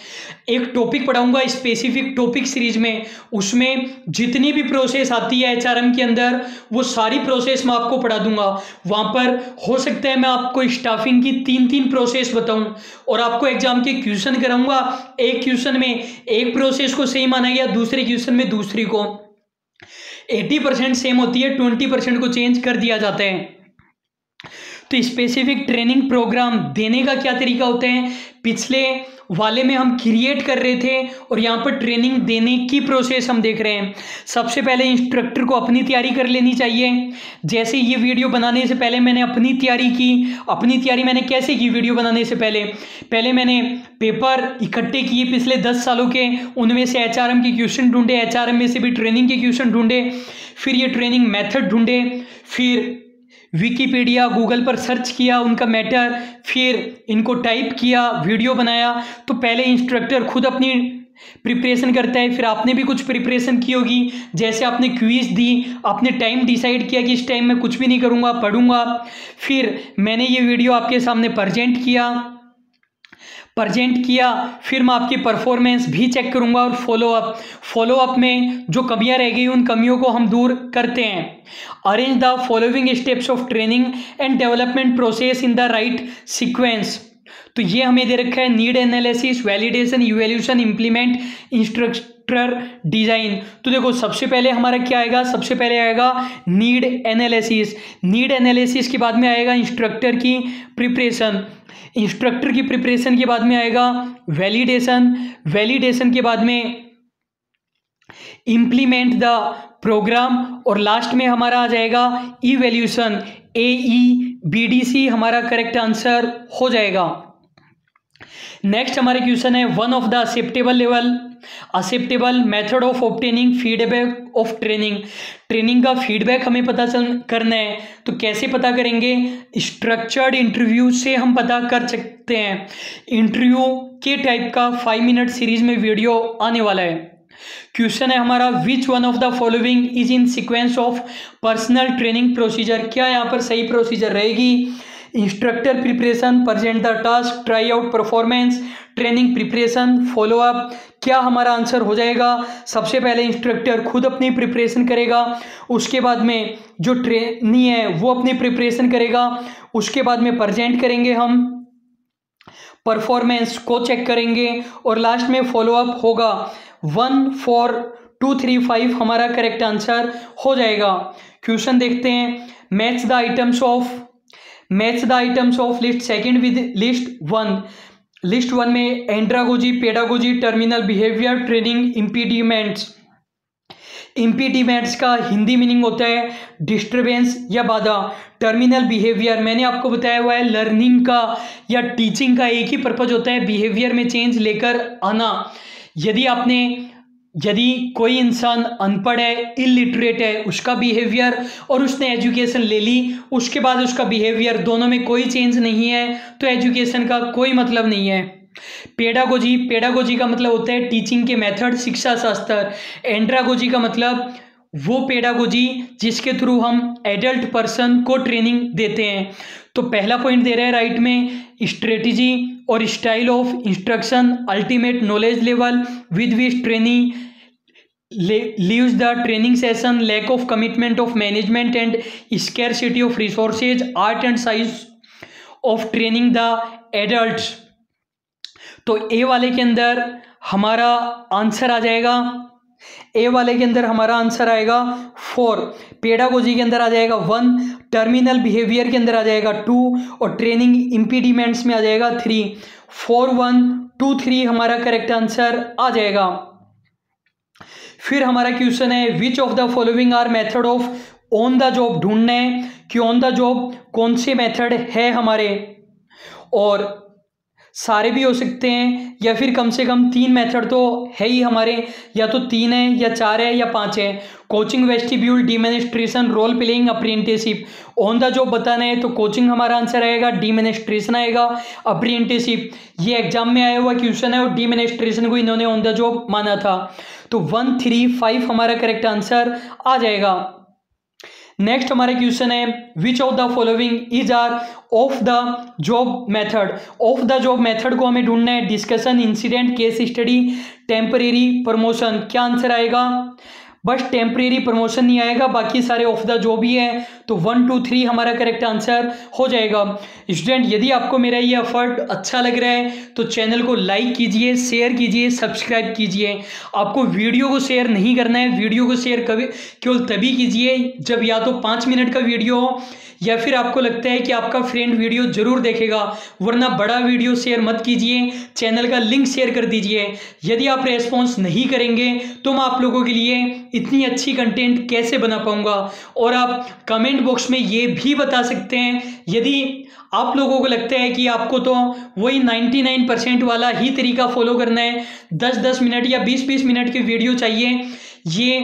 एक टॉपिक पढ़ाऊंगा स्पेसिफिक टॉपिक सीरीज में, उसमें जितनी भी प्रोसेस आती है एचआरएम के अंदर वो सारी प्रोसेस मैं आपको पढ़ा दूंगा। वहाँ पर हो सकता है मैं आपको स्टाफिंग की 3-3 प्रोसेस बताऊं और आपको एग्जाम के क्वेश्चन कराऊंगा। एक क्वेश्चन में एक प्रोसेस को सही माना गया, दूसरे क्वेश्चन में दूसरी को। 80% सेम होती है, 20% को चेंज कर दिया जाता है। तो स्पेसिफिक ट्रेनिंग प्रोग्राम देने का क्या तरीका होता है, पिछले वाले में हम क्रिएट कर रहे थे और यहाँ पर ट्रेनिंग देने की प्रोसेस हम देख रहे हैं। सबसे पहले इंस्ट्रक्टर को अपनी तैयारी कर लेनी चाहिए। जैसे ये वीडियो बनाने से पहले मैंने अपनी तैयारी की। अपनी तैयारी मैंने कैसे की वीडियो बनाने से पहले मैंने पेपर इकट्ठे किए पिछले 10 सालों के, उनमें से एचआरएम के क्वेश्चन ढूंढे, एचआरएम में से भी ट्रेनिंग के क्वेश्चन ढूंढे, फिर ये ट्रेनिंग मेथड ढूंढे, फिर विकिपीडिया गूगल पर सर्च किया उनका मैटर, फिर इनको टाइप किया, वीडियो बनाया। तो पहले इंस्ट्रक्टर खुद अपनी प्रिपरेशन करता है, फिर आपने भी कुछ प्रिपरेशन की होगी। जैसे आपने क्विज दी, आपने टाइम डिसाइड किया कि इस टाइम में कुछ भी नहीं करूँगा, पढ़ूंगा। फिर मैंने ये वीडियो आपके सामने प्रेजेंट किया, फिर मैं आपकी परफॉर्मेंस भी चेक करूंगा और फॉलोअप में जो कमियां रह गई उन कमियों को हम दूर करते हैं। Arrange the following steps of training and development process in the right sequence. तो ये हमें दे रखा है need analysis, validation, evaluation, implement, instructor design. तो देखो सबसे पहले हमारा क्या आएगा, सबसे पहले आएगा नीड एनालिसिस। नीड एनालिसिस के बाद में आएगा इंस्ट्रक्टर की प्रिपरेशन। इंस्ट्रक्टर की प्रिपरेशन के बाद में आएगा वैलिडेशन के बाद में इंप्लीमेंट द प्रोग्राम और लास्ट में हमारा आ जाएगा इवैल्यूएशन। AEBDC हमारा करेक्ट आंसर हो जाएगा। नेक्स्ट हमारे क्वेश्चन है one of the acceptable method of obtaining feedback of training. Training का फीडबैक हमें पता करना है, तो कैसे पता करेंगे, स्ट्रक्चर्ड इंटरव्यू से हम पता कर सकते हैं। इंटरव्यू के टाइप का 5 मिनट सीरीज में वीडियो आने वाला है। क्वेश्चन है हमारा विच one of the following is in sequence of personal training procedure. क्या यहाँ पर सही प्रोसीजर रहेगी, instructor preparation, present the task, try out performance, training preparation, follow up. क्या हमारा आंसर हो जाएगा, सबसे पहले इंस्ट्रक्टर खुद अपनी प्रिपरेशन करेगा, उसके बाद में जो ट्रेनी है वो अपनी प्रिपरेशन करेगा, उसके बाद में प्रेजेंट करेंगे हम परफॉर्मेंस को चेक करेंगे और लास्ट में फॉलोअप होगा। 1 4 2 3 5 हमारा करेक्ट आंसर हो जाएगा। क्वेश्चन देखते हैं। Match the items of list second with list 1। List 1 में andragogy, pedagogy, terminal behaviour, training, impediments. Impediments का हिंदी मीनिंग होता है डिस्टर्बेंस या बाधा। टर्मिनल बिहेवियर मैंने आपको बताया हुआ है लर्निंग का या टीचिंग का एक ही पर्पज होता है, बिहेवियर में चेंज लेकर आना। यदि कोई इंसान अनपढ़ है, इलिटरेट है, उसका बिहेवियर और उसने एजुकेशन ले ली, उसके बाद उसका बिहेवियर, दोनों में कोई चेंज नहीं है, तो एजुकेशन का कोई मतलब नहीं है। पेडागोजी का मतलब होता है टीचिंग के मेथड, शिक्षा शास्त्र। एंड्रागोजी का मतलब वो पेडागोजी जिसके थ्रू हम एडल्ट पर्सन को ट्रेनिंग देते हैं। तो पहला पॉइंट दे रहे हैं राइट में, स्ट्रेटजी और style of instruction, ultimate knowledge level with which trainee leaves the training session, lack of commitment of management and scarcity of resources, art and science of training the adults। तो ए वाले के अंदर हमारा answer आ जाएगा, ए वाले के अंदर हमारा आंसर आएगा 4, पेडागोजी के अंदर आ जाएगा 1, टर्मिनल बिहेवियर के अंदर आ जाएगा 2 और ट्रेनिंग इम्पीडिमेंट्स में आ जाएगा 3। 4 1 2 3 हमारा करेक्ट आंसर आ जाएगा। फिर हमारा क्वेश्चन है which of the following are method of on the job. ढूंढना है कि ऑन द जॉब कौन से मेथड है हमारे, और सारे भी हो सकते हैं या फिर कम से कम 3 मेथड तो है ही हमारे, या तो 3 है या 4 है या 5 है। Coaching, vestibule, demonstration, role playing, apprenticeship. On the job बताना है तो कोचिंग हमारा आंसर आएगा, डिमॉन्स्ट्रेशन आएगा, अप्रेंटिसशिप ये एग्जाम में आया हुआ क्वेश्चन है और डिमॉन्स्ट्रेशन को इन्होंने ऑन द जॉब माना था। तो 1 3 5 हमारा करेक्ट आंसर आ जाएगा। नेक्स्ट हमारा क्वेश्चन है which of the following is are off the job method. Off the job method को हमें ढूंढना है, discussion, incident, case study, temporary promotion. क्या आंसर आएगा? बस टेम्परेरी प्रमोशन नहीं आएगा, बाकी सारे ऑफ द जॉब ही है। तो 1 2 3 हमारा करेक्ट आंसर हो जाएगा। स्टूडेंट यदि आपको मेरा ये एफर्ट अच्छा लग रहा है तो चैनल को लाइक कीजिए, शेयर कीजिए, सब्सक्राइब कीजिए। आपको वीडियो को शेयर नहीं करना है, वीडियो को शेयर केवल तभी कीजिए जब या तो 5 मिनट का वीडियो हो या फिर आपको लगता है कि आपका फ्रेंड वीडियो जरूर देखेगा, वरना बड़ा वीडियो शेयर मत कीजिए। चैनल का लिंक शेयर कर दीजिए। यदि आप रेस्पॉन्स नहीं करेंगे तो मैं आप लोगों के लिए इतनी अच्छी कंटेंट कैसे बना पाऊंगा। और आप कमेंट बॉक्स में ये भी बता सकते हैं यदि आप लोगों को लगता है कि आपको तो वही 99% वाला ही तरीका फॉलो करना है, 10-10 मिनट या 20-20 मिनट की वीडियो चाहिए, ये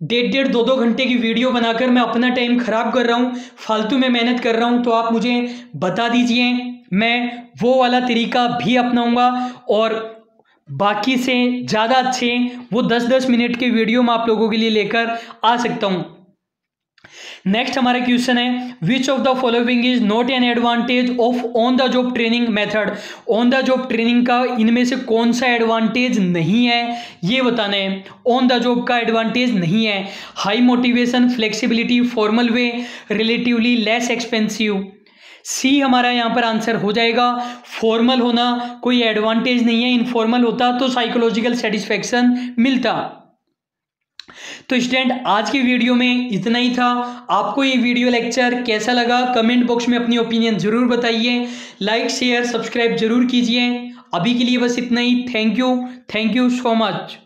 1.5 2 घंटे की वीडियो बनाकर मैं अपना टाइम खराब कर रहा हूँ, फालतू में मेहनत कर रहा हूँ, तो आप मुझे बता दीजिए, मैं वो वाला तरीका भी अपनाऊंगा और बाकी से ज़्यादा अच्छे वो 10-10 मिनट की वीडियो मैं आप लोगों के लिए लेकर आ सकता हूँ। नेक्स्ट हमारा क्वेश्चन है which of the following is not an advantage of on the job training method. On the job training का इनमें से कौन सा एडवांटेज नहीं है ये बताना है। ऑन द जॉब का एडवांटेज नहीं है high motivation, flexibility, formal way, relatively less expensive. C हमारा यहाँ पर आंसर हो जाएगा। फॉर्मल होना कोई एडवांटेज नहीं है, इनफॉर्मल होता तो साइकोलॉजिकल सेटिस्फैक्शन मिलता। तो स्टूडेंट आज की वीडियो में इतना ही था। आपको ये वीडियो लेक्चर कैसा लगा कमेंट बॉक्स में अपनी ओपिनियन जरूर बताइए। लाइक शेयर सब्सक्राइब जरूर कीजिए। अभी के लिए बस इतना ही। Thank you so much.